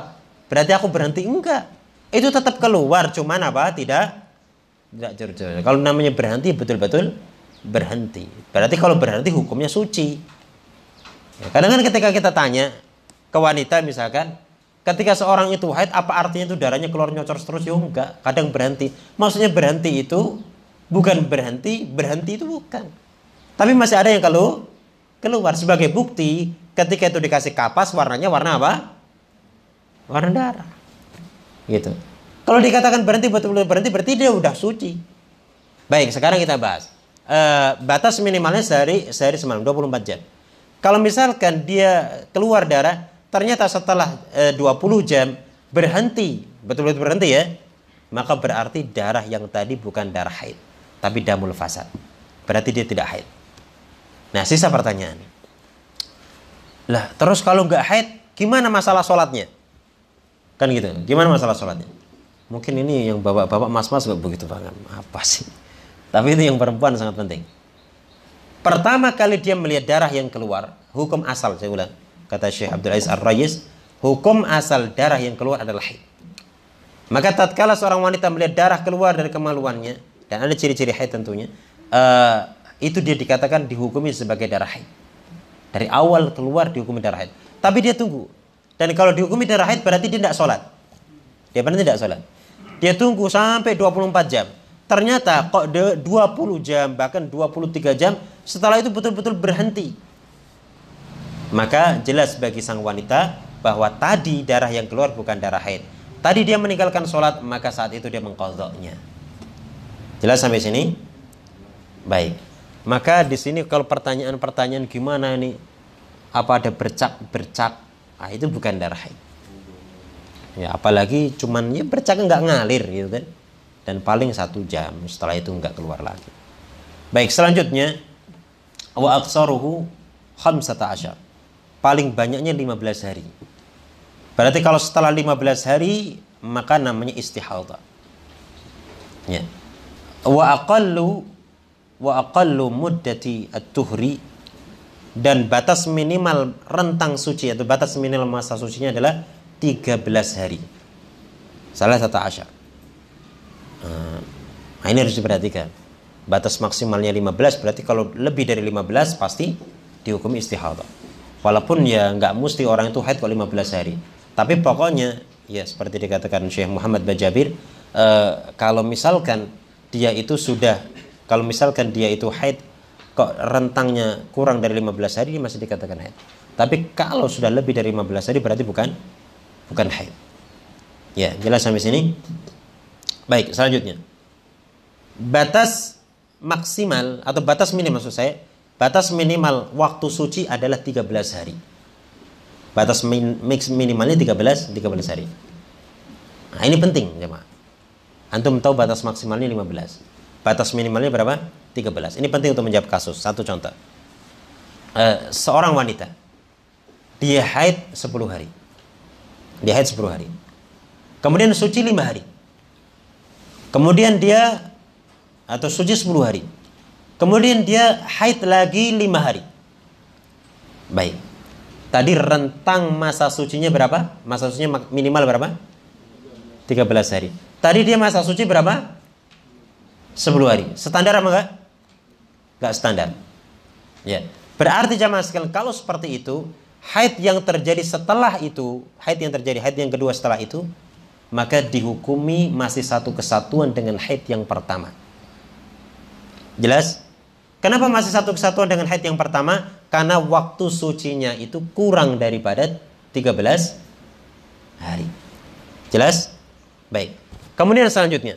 Speaker 1: Berarti aku berhenti, enggak. Itu tetap keluar, cuman apa? Tidak jor-jor. Kalau namanya berhenti betul-betul berhenti. Berarti kalau berhenti hukumnya suci. Ya, kadang-kadang ketika kita tanya ke wanita misalkan, ketika seorang itu haid, apa artinya itu darahnya keluar nyocor terus? Ya enggak, kadang berhenti. Maksudnya berhenti itu bukan berhenti itu bukan. Tapi masih ada yang keluar sebagai bukti ketika itu dikasih kapas warnanya warna apa? Warna darah. Gitu. Kalau dikatakan berhenti betul-betul berhenti berarti dia udah suci. Baik, sekarang kita bahas. Batas minimalnya sehari semalam 24 jam. Kalau misalkan dia keluar darah ternyata setelah 20 jam berhenti, betul-betul berhenti ya, maka berarti darah yang tadi bukan darah haid, tapi damul fasad. Berarti dia tidak haid. Nah, sisa pertanyaan. Lah, terus kalau nggak haid, gimana masalah sholatnya? Kan gitu. Gimana masalah sholatnya? Mungkin ini yang bapak-bapak, mas-mas nggak begitu paham. Apa sih? Tapi itu yang perempuan sangat penting. Pertama kali dia melihat darah yang keluar, hukum asal, saya ulang, kata Syekh Abdul Aziz Ar-Rayis, hukum asal darah yang keluar adalah haid. Maka tatkala seorang wanita melihat darah keluar dari kemaluannya, dan ada ciri-ciri haid tentunya, itu dia dikatakan dihukumi sebagai darah haid. Dari awal keluar dihukumi darah haid. Tapi dia tunggu. Dan kalau dihukumi darah haid berarti dia tidak sholat. Dia benar tidak sholat. Dia tunggu sampai 24 jam. Ternyata kok 20 jam, bahkan 23 jam, setelah itu betul-betul berhenti. Maka jelas bagi sang wanita bahwa tadi darah yang keluar bukan darah haid. Tadi dia meninggalkan sholat, maka saat itu dia mengqadha'nya. Jelas sampai sini? Baik. Maka di sini kalau pertanyaan-pertanyaan gimana ini, apa ada bercak, itu bukan darah haid. Ya, apalagi cuman ya bercak nggak ngalir gitu kan. Dan paling 1 jam, setelah itu nggak keluar lagi. Baik, selanjutnya wa aqsaruhu 15. Paling banyaknya 15 hari. Berarti kalau setelah 15 hari maka namanya istihadah. Ya. Wa aqallu muddati at-tuhri, dan batas minimal rentang suci atau batas minimal masa sucinya adalah 13 hari. Salah satu asyar. Nah, ini harus diperhatikan. Batas maksimalnya 15, berarti kalau lebih dari 15 pasti dihukum istihadah. Walaupun ya nggak mesti orang itu haid kok 15 hari. Tapi pokoknya ya seperti dikatakan Syekh Muhammad Bajabir, kalau misalkan dia itu haid kok rentangnya kurang dari 15 hari, dia masih dikatakan haid. Tapi kalau sudah lebih dari 15 hari berarti bukan haid. Ya, jelas sampai sini? Baik, selanjutnya. Batas maksimal atau batas minimal maksud saya, batas minimal waktu suci adalah 13 hari. Batas minimalnya 13 hari. Nah, ini penting, jemaah. Antum tahu batas maksimalnya 15. Batas minimalnya berapa? 13. Ini penting untuk menjawab kasus. Satu contoh. Seorang wanita dia haid 10 hari. Dia haid 10 hari. Kemudian suci 5 hari. Kemudian dia atau suci 10 hari. Kemudian dia haid lagi 5 hari. Baik. Tadi rentang masa sucinya berapa? Masa sucinya minimal berapa? 13 hari. Tadi dia masa suci berapa? 10 hari. Standar apa enggak? Enggak standar. Ya. Berarti jamaah sekalian, kalau seperti itu, haid yang terjadi setelah itu, haid yang kedua setelah itu, maka dihukumi masih satu kesatuan dengan haid yang pertama. Jelas? Kenapa masih satu kesatuan dengan haid yang pertama? Karena waktu sucinya itu kurang daripada 13 hari. Jelas? Baik. Kemudian selanjutnya.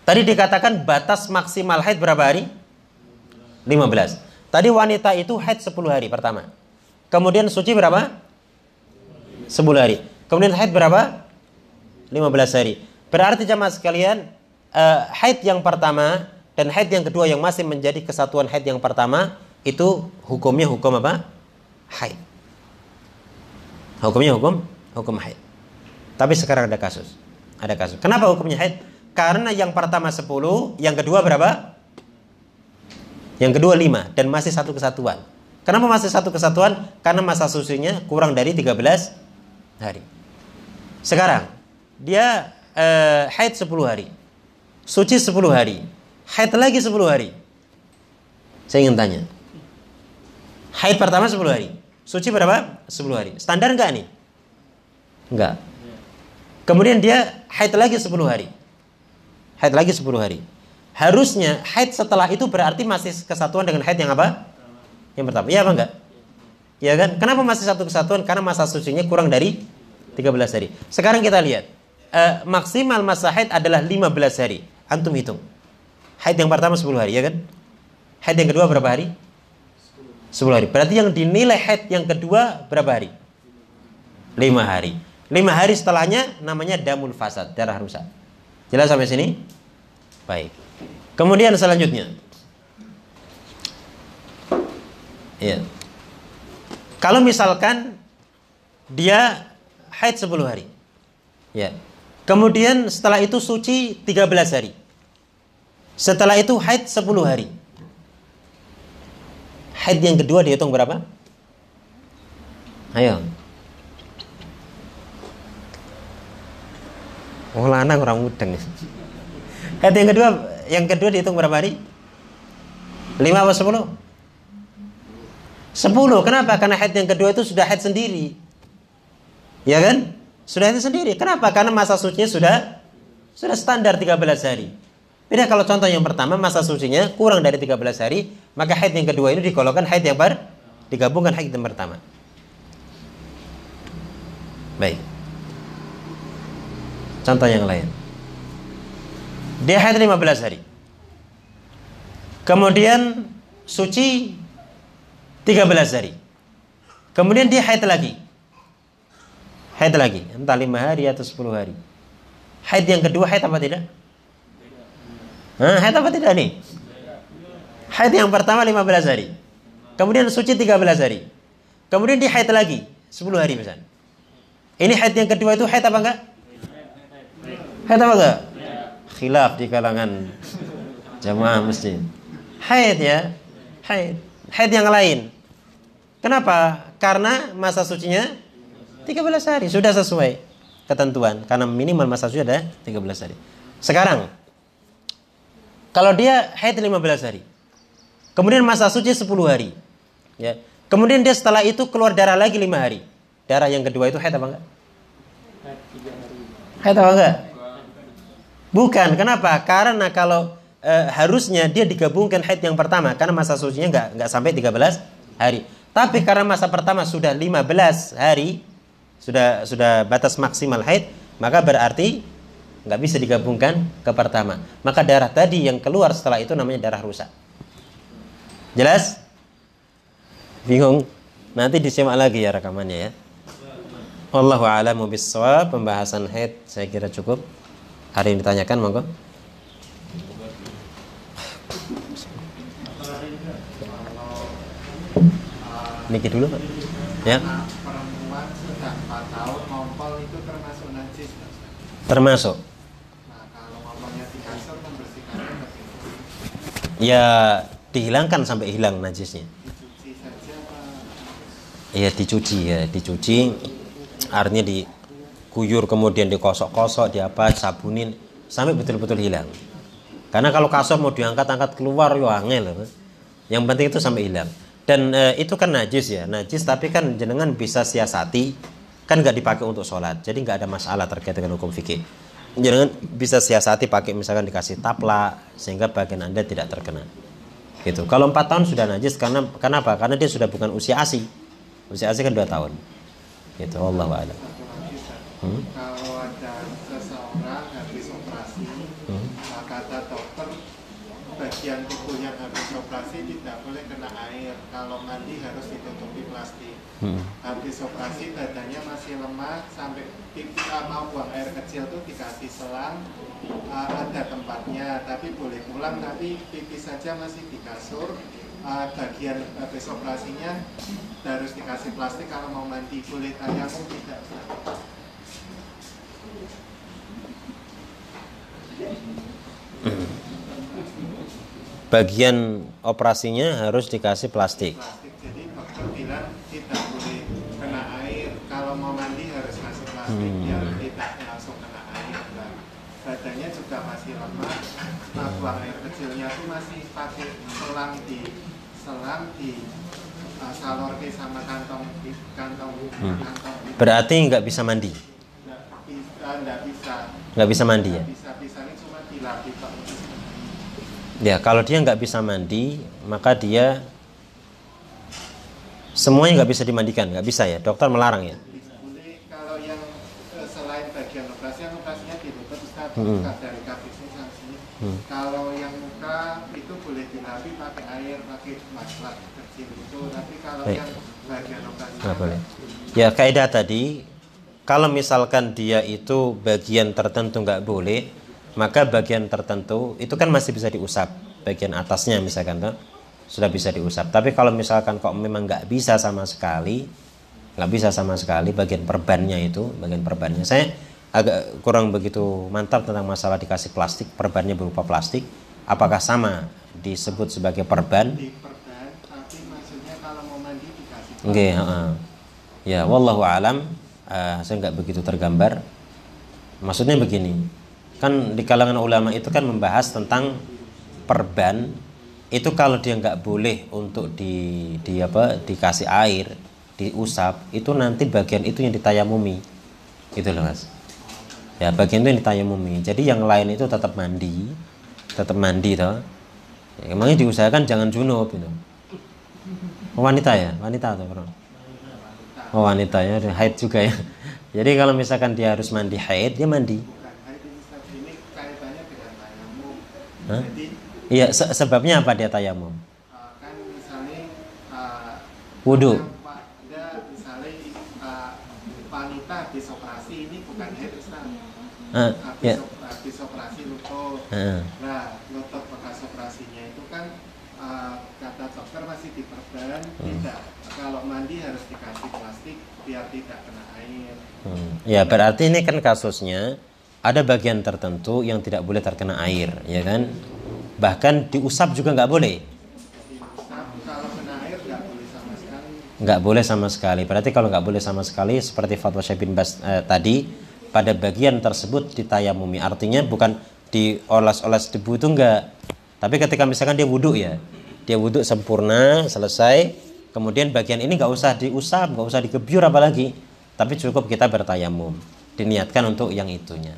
Speaker 1: Tadi dikatakan batas maksimal haid berapa hari? 15. Tadi wanita itu haid 10 hari pertama. Kemudian suci berapa? 10 hari. Kemudian haid berapa? 15 hari. Berarti jamaah sekalian, haid yang pertama dan haid yang kedua yang masih menjadi kesatuan haid yang pertama itu hukumnya hukum apa? Haid. Hukumnya hukum haid. Tapi sekarang ada kasus. Ada kasus. Kenapa hukumnya haid? Karena yang pertama 10, yang kedua berapa? Yang kedua 5 dan masih satu kesatuan. Kenapa masih satu kesatuan? Karena masa sucinya kurang dari 13 hari. Sekarang dia haid 10 hari. Suci 10 hari. Haid lagi 10 hari. Saya ingin tanya. Haid pertama 10 hari. Suci berapa? 10 hari. Standar enggak nih? Enggak. Kemudian dia haid lagi 10 hari. Haid lagi 10 hari. Harusnya haid setelah itu berarti masih kesatuan dengan haid yang apa? Yang pertama. Iya apa enggak? Ya kan? Kenapa masih satu kesatuan? Karena masa sucinya kurang dari 13 hari. Sekarang kita lihat. Maksimal masa haid adalah 15 hari. Antum hitung. Haid yang pertama 10 hari, ya kan? Haid yang kedua berapa hari? 10 hari. Berarti yang dinilai haid yang kedua berapa hari? 5 hari. 5 hari setelahnya namanya damul fasad, darah rusak. Jelas sampai sini? Baik. Kemudian selanjutnya. Ya. Kalau misalkan dia haid 10 hari. Ya. Kemudian setelah itu suci 13 hari. Setelah itu haid 10 hari. Haid yang kedua dihitung berapa? Ayo. Oh, lanang orang mudeng. Haid yang kedua dihitung berapa hari? 5 atau 10? 10. Kenapa? Karena haid yang kedua itu sudah haid sendiri. Ya kan? Sudah haid sendiri. Kenapa? Karena masa sucinya sudah standar 13 hari. Beda kalau contoh yang pertama masa sucinya kurang dari 13 hari, maka haid yang kedua ini digolongkan haid yang digabungkan haid yang pertama. Baik. Contoh yang lain. Dia haid 15 hari. Kemudian suci 13 hari. Kemudian dia haid lagi. Haid lagi, entah 5 hari atau 10 hari. Haid yang kedua haid apa tidak? Haid apa tidak nih? Haid yang pertama 15 hari. Kemudian suci 13 hari. Kemudian dia haid lagi 10 hari misalnya. Ini haid yang kedua itu haid apa enggak? Haid apa enggak? Khilaf di kalangan jamaah masjid. Haid ya. Haid yang lain. Kenapa? Karena masa sucinya 13 hari. Sudah sesuai ketentuan. Karena minimal masa suci ada 13 hari. Sekarang kalau dia haid 15 hari. Kemudian masa suci 10 hari. Ya. Kemudian dia setelah itu keluar darah lagi 5 hari. Darah yang kedua itu haid apa enggak? Haid apa enggak? Bukan. Kenapa? Karena kalau harusnya dia digabungkan haid yang pertama. Karena masa sucinya enggak sampai 13 hari. Tapi karena masa pertama sudah 15 hari, sudah batas maksimal haid, maka berarti nggak bisa digabungkan ke pertama. Maka darah tadi yang keluar setelah itu namanya darah rusak. Jelas? Bingung? Nanti disimak lagi ya rekamannya ya. Wallahu a'lamu bissawab. Pembahasan haid saya kira cukup. Hari ini ditanyakan monggo. Niki dulu Pak. Ya.
Speaker 2: Perempuan sudah 4 tahun ngompol itu termasuk najis.
Speaker 1: Termasuk.
Speaker 2: Nah, kalau ngomongnya di kasur membersihkannya bagaimana?
Speaker 1: Ya dihilangkan sampai hilang najisnya.
Speaker 2: Dicuci saja apa?
Speaker 1: Iya dicuci. Artinya diguyur kemudian dikosok-kosok, sabunin sampai betul-betul hilang. Karena kalau kasur mau diangkat-angkat keluar yo angel. Yang penting itu sampai hilang. Dan itu kan najis ya, najis tapi kan jenengan bisa siasati, kan nggak dipakai untuk sholat, jadi nggak ada masalah terkait dengan hukum fikih. Jenengan bisa siasati pakai misalkan dikasih taplak sehingga bagian Anda tidak terkena. Gitu. Kalau 4 tahun sudah najis karena apa? Karena dia sudah bukan usia ASI. Usia ASI kan 2 tahun. Gitu. Wallahu a'lam.
Speaker 2: Kalau habis operasi, kata dokter bagian tubuh yang habis operasi tidak boleh kena air. Kalau mandi harus ditutupi plastik. Habis operasi badannya masih lemah, sampai mau buang air kecil tuh dikasih selang, ada tempatnya, tapi boleh pulang, tapi pipis saja masih di kasur. Bagian habis operasinya harus dikasih plastik. Kalau mau mandi boleh tayamum, tidak.
Speaker 1: Bagian operasinya harus dikasih plastik.
Speaker 2: Jadi dokter bilang tidak boleh kena air. Kalau mau mandi harus kasih plastik biar tidak langsung kena air. Dan badannya juga masih lemah. Buang air kecilnya tuh masih pakai selang di salorke sama kantong.
Speaker 1: Berarti nggak bisa mandi? Nggak bisa mandi ya?
Speaker 2: Bisa-bisanya cuma dilapis.
Speaker 1: Ya, kalau dia nggak bisa mandi, maka dia semuanya nggak bisa dimandikan, nggak bisa ya. Dokter melarang ya.
Speaker 2: Boleh kalau yang selain bagian operasi, yang operasinya ditutup, Ustaz, dari kavisnya sampai sini. Kalau yang muka itu boleh dilapis pakai air, pakai masker kecil itu. Tapi kalau yang bagian operasi
Speaker 1: nggak boleh. Ya, kaidah tadi, kalau misalkan dia itu bagian tertentu nggak boleh, maka bagian tertentu itu kan masih bisa diusap, bagian atasnya misalkan tuh sudah bisa diusap. Tapi kalau misalkan kok memang nggak bisa sama sekali bagian perbannya, saya agak kurang begitu mantap tentang masalah dikasih plastik, perbannya berupa plastik, apakah sama disebut sebagai perban?
Speaker 2: di perban, tapi maksudnya kalau mau mandi dikasih plastik.
Speaker 1: Oke, ya wallahu alam, saya nggak begitu tergambar. Maksudnya begini, kan di kalangan ulama itu kan membahas tentang perban itu kalau dia nggak boleh untuk dikasih air, diusap, itu nanti bagian itu yang ditayamumi, gitu loh mas. Ya bagian itu yang ditayamumi. Jadi yang lain itu tetap mandi toh. Ya, emangnya diusahakan jangan junub itu. Wanita atau orang? Oh wanita ya, haid juga ya. Jadi kalau misalkan dia harus mandi haid, dia mandi.
Speaker 2: Ini kaitannya dengan tayamum.
Speaker 1: Hah?
Speaker 2: Jadi
Speaker 1: Iya, sebabnya apa dia tayamum?
Speaker 2: kan misalnya
Speaker 1: Wudu.
Speaker 2: misalnya wanita habis operasi, ini bukan haid Ustaz.
Speaker 1: Ya.
Speaker 2: Habis operasi lutut. Nah, lutut bekas operasinya itu kan kata dokter masih diperban, tidak. Kalau mandi harus dikasih plastik biar tidak kena air.
Speaker 1: Ya berarti ini kan kasusnya ada bagian tertentu yang tidak boleh terkena air, ya kan? Bahkan diusap juga nggak boleh.
Speaker 2: Kalau kena air nggak boleh sama sekali.
Speaker 1: Nggak boleh sama sekali. Berarti kalau nggak boleh sama sekali, seperti fatwa Syekh bin Baz tadi, pada bagian tersebut ditayamumi. Artinya bukan dioles-oles debu itu enggak. Tapi ketika misalkan dia wudhu ya, dia wudhu sempurna, selesai, kemudian bagian ini nggak usah diusap, nggak usah digebyur apalagi, tapi cukup kita bertayamum, diniatkan untuk yang itunya,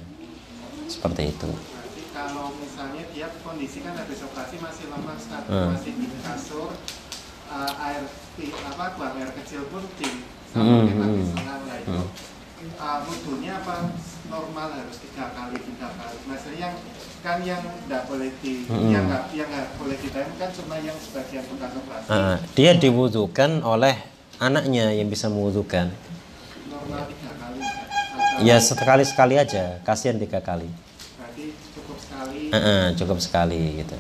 Speaker 1: seperti itu.
Speaker 2: Berarti kalau misalnya dia kondisi kan habis operasi masih lemah, masih di kasur, buang air kecil pun di sama pakai selang lah itu. Wudhunya apa normal harus 3 kali. Maksudnya yang nggak boleh yang nggak boleh ditayamum kan cuma yang sebagian bekas operasi.
Speaker 1: Dia diwudukan oleh anaknya yang bisa mewudukan.
Speaker 2: Normal 3 kali.
Speaker 1: Ya sekali aja, kasihan 3 kali.
Speaker 2: Berarti cukup sekali.
Speaker 1: Cukup sekali gitu.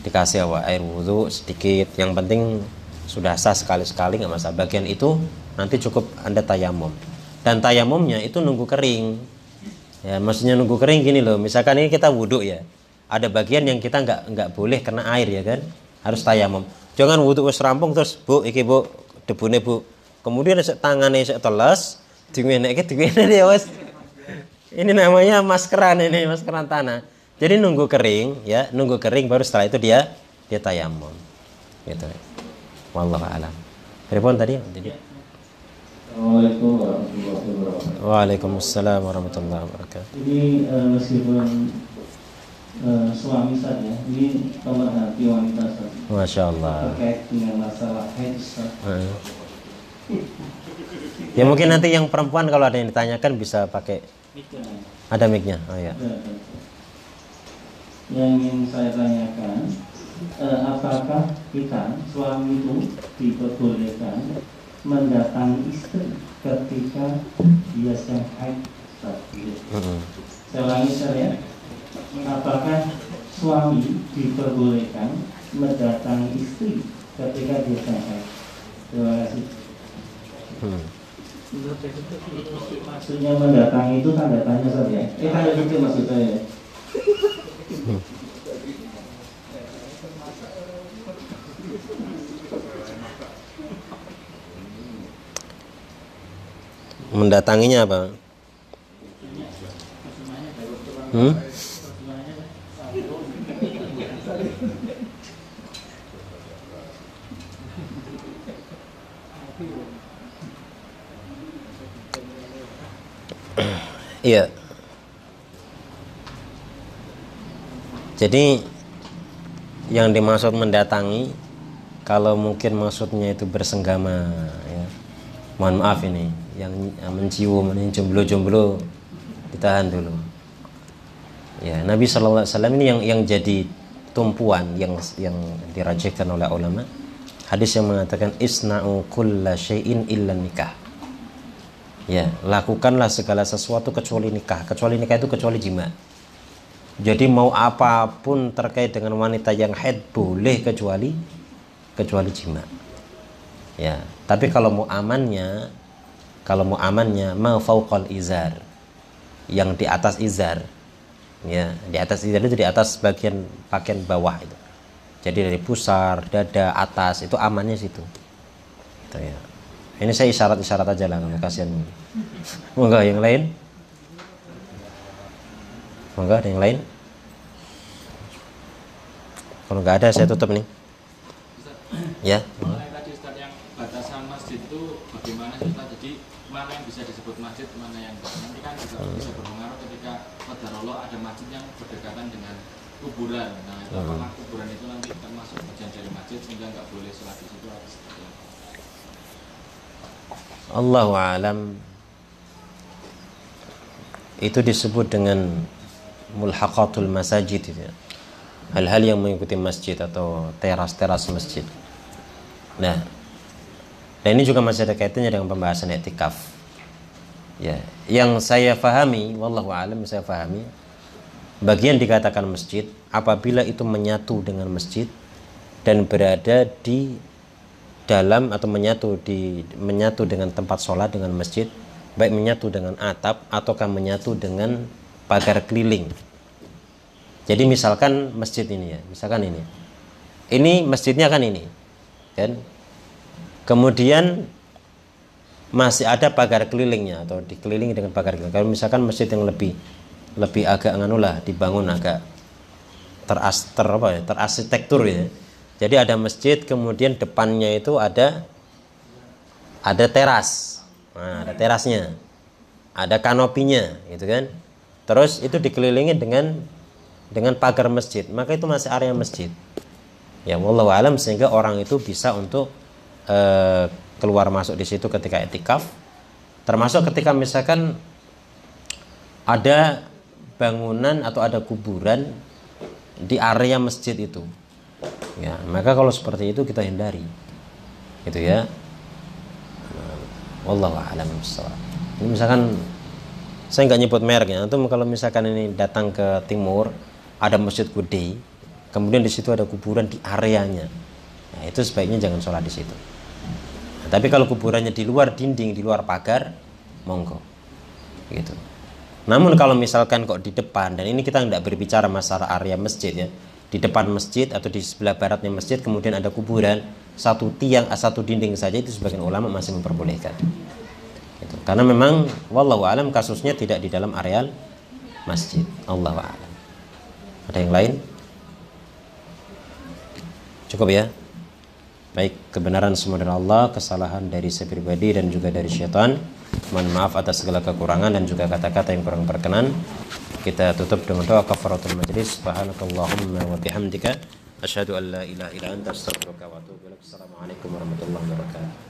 Speaker 1: Dikasih air wudhu sedikit, yang penting sudah sah sekali nggak masalah. Bagian itu nanti cukup Anda tayamum. Dan tayamumnya itu nunggu kering. Ya, maksudnya nunggu kering gini loh. Misalkan ini kita wudhu ya, ada bagian yang kita nggak boleh kena air ya kan, harus tayamum. Jangan wudhu wis rampung terus bu, iki bu debune bu. Kemudian tangannya teles, diwenekke ya wes. Ini namanya maskeran tanah. Jadi nunggu kering ya, nunggu kering baru setelah itu dia tayamum. Gitu. Wallahu a'lam. Telepon tadi?
Speaker 3: Assalamualaikum warahmatullahi wabarakatuh.
Speaker 1: Waalaikumsalam warahmatullahi wabarakatuh.
Speaker 3: Ini meskipun suami saya, ini pemerhati wanita saya.
Speaker 1: Masya Allah.
Speaker 3: Terkait dengan masalah haid.
Speaker 1: Ya mungkin nanti yang perempuan kalau ada yang ditanyakan bisa pakai Ada mic-nya. Oh ya.
Speaker 3: Yang ingin saya tanyakan, apakah kita suami itu diperbolehkan mendatangi istri ketika dia sedang haid? Saya ulangi ya. Apakah suami diperbolehkan mendatangi istri ketika dia sedang haid? Terima kasih. Maksudnya mendatangi itu tanda tanya saja. Tanda kutip maksud saya.
Speaker 1: Mendatanginya apa? Iya. Jadi yang dimaksud mendatangi, kalau mungkin maksudnya itu bersenggama, ya. Mohon maaf ini, yang mencium, ini jomblo-jomblo ditahan dulu. Ya, Nabi Shallallahu Alaihi Wasallam ini yang jadi tumpuan yang dirajihkan oleh ulama. Hadis yang mengatakan isna'u kulla syai'in illa nikah. Ya, lakukanlah segala sesuatu kecuali nikah. Kecuali nikah itu kecuali jima. Jadi mau apapun terkait dengan wanita yang haid boleh kecuali jima. Ya, tapi kalau mau amannya ma fauqal izar, yang di atas izar. Ya, di atas izar itu di atas bagian pakaian bawah itu. Jadi dari pusar, dada, atas itu amannya situ. Gitu ya. Ini saya isyarat-isyarat aja lah, kasihan. Monggo yang lain? Monggo ada yang lain? Kalau nggak ada saya tutup nih. Ya.
Speaker 4: Mengenai tadi Ustaz yang batasan masjid itu bagaimana Ustaz? Jadi mana yang bisa disebut masjid, mana yang enggak? Nanti kan juga bisa berpengaruh ketika qadarullah ada masjid yang berdekatan dengan kuburan. Nah, itu apakah kuburan itu nanti termasuk bagian dari masjid sehingga nggak boleh sholat di situ atau seperti apa?
Speaker 1: Allahu a'lam. Itu disebut dengan mulhaqatul masajid itu ya. Hal-hal yang mengikuti masjid atau teras-teras masjid. Nah, dan ini juga masih ada kaitannya dengan pembahasan i'tikaf. Ya, yang saya fahami, wallahu a'lam, saya fahami bagian dikatakan masjid apabila itu menyatu dengan masjid dan berada di dalam atau menyatu dengan tempat sholat dengan masjid, baik menyatu dengan atap ataukah menyatu dengan pagar keliling. Jadi misalkan masjid ini ya, misalkan ini masjidnya kan ini, kan? Kemudian masih ada pagar kelilingnya atau dikelilingi dengan pagar keliling. Kalau misalkan masjid yang lebih agak nganulah, dibangun agak terarsitektur ya. Jadi ada masjid, kemudian depannya itu ada teras. Nah, ada terasnya. Ada kanopinya, gitu kan. Terus itu dikelilingi dengan pagar masjid. Maka itu masih area masjid. Ya, wallahu alam, sehingga orang itu bisa untuk keluar masuk di situ ketika i'tikaf. Termasuk ketika misalkan ada bangunan atau ada kuburan di area masjid itu. Ya, maka kalau seperti itu kita hindari. Gitu ya. Wallahu a'lam bishawab. Ini misalkan saya nggak nyebut mereknya. Antum kalau misalkan ini datang ke timur, ada masjid gede, kemudian di situ ada kuburan di areanya. Nah, itu sebaiknya jangan sholat di situ. Nah, tapi kalau kuburannya di luar dinding, di luar pagar, monggo. Gitu. Namun kalau misalkan kok di depan, dan ini kita nggak berbicara masalah area masjid ya, di depan masjid atau di sebelah baratnya masjid kemudian ada kuburan, satu dinding saja, itu sebagian ulama masih memperbolehkan. Gitu. Karena memang wallahu alam kasusnya tidak di dalam areal masjid. Allahu alam. Ada yang lain? Cukup ya? Baik, kebenaran semua dari Allah, kesalahan dari saya pribadi dan juga dari syaitan. Mohon maaf atas segala kekurangan dan juga kata-kata yang kurang berkenan. Kita tutup dengan doa kafaratul majlis. Subhanakallahumma wa bihamdika asyhadu an la ilaha illa anta astaghfiruka wa atubu ilaik. Assalamualaikum warahmatullahi wabarakatuh.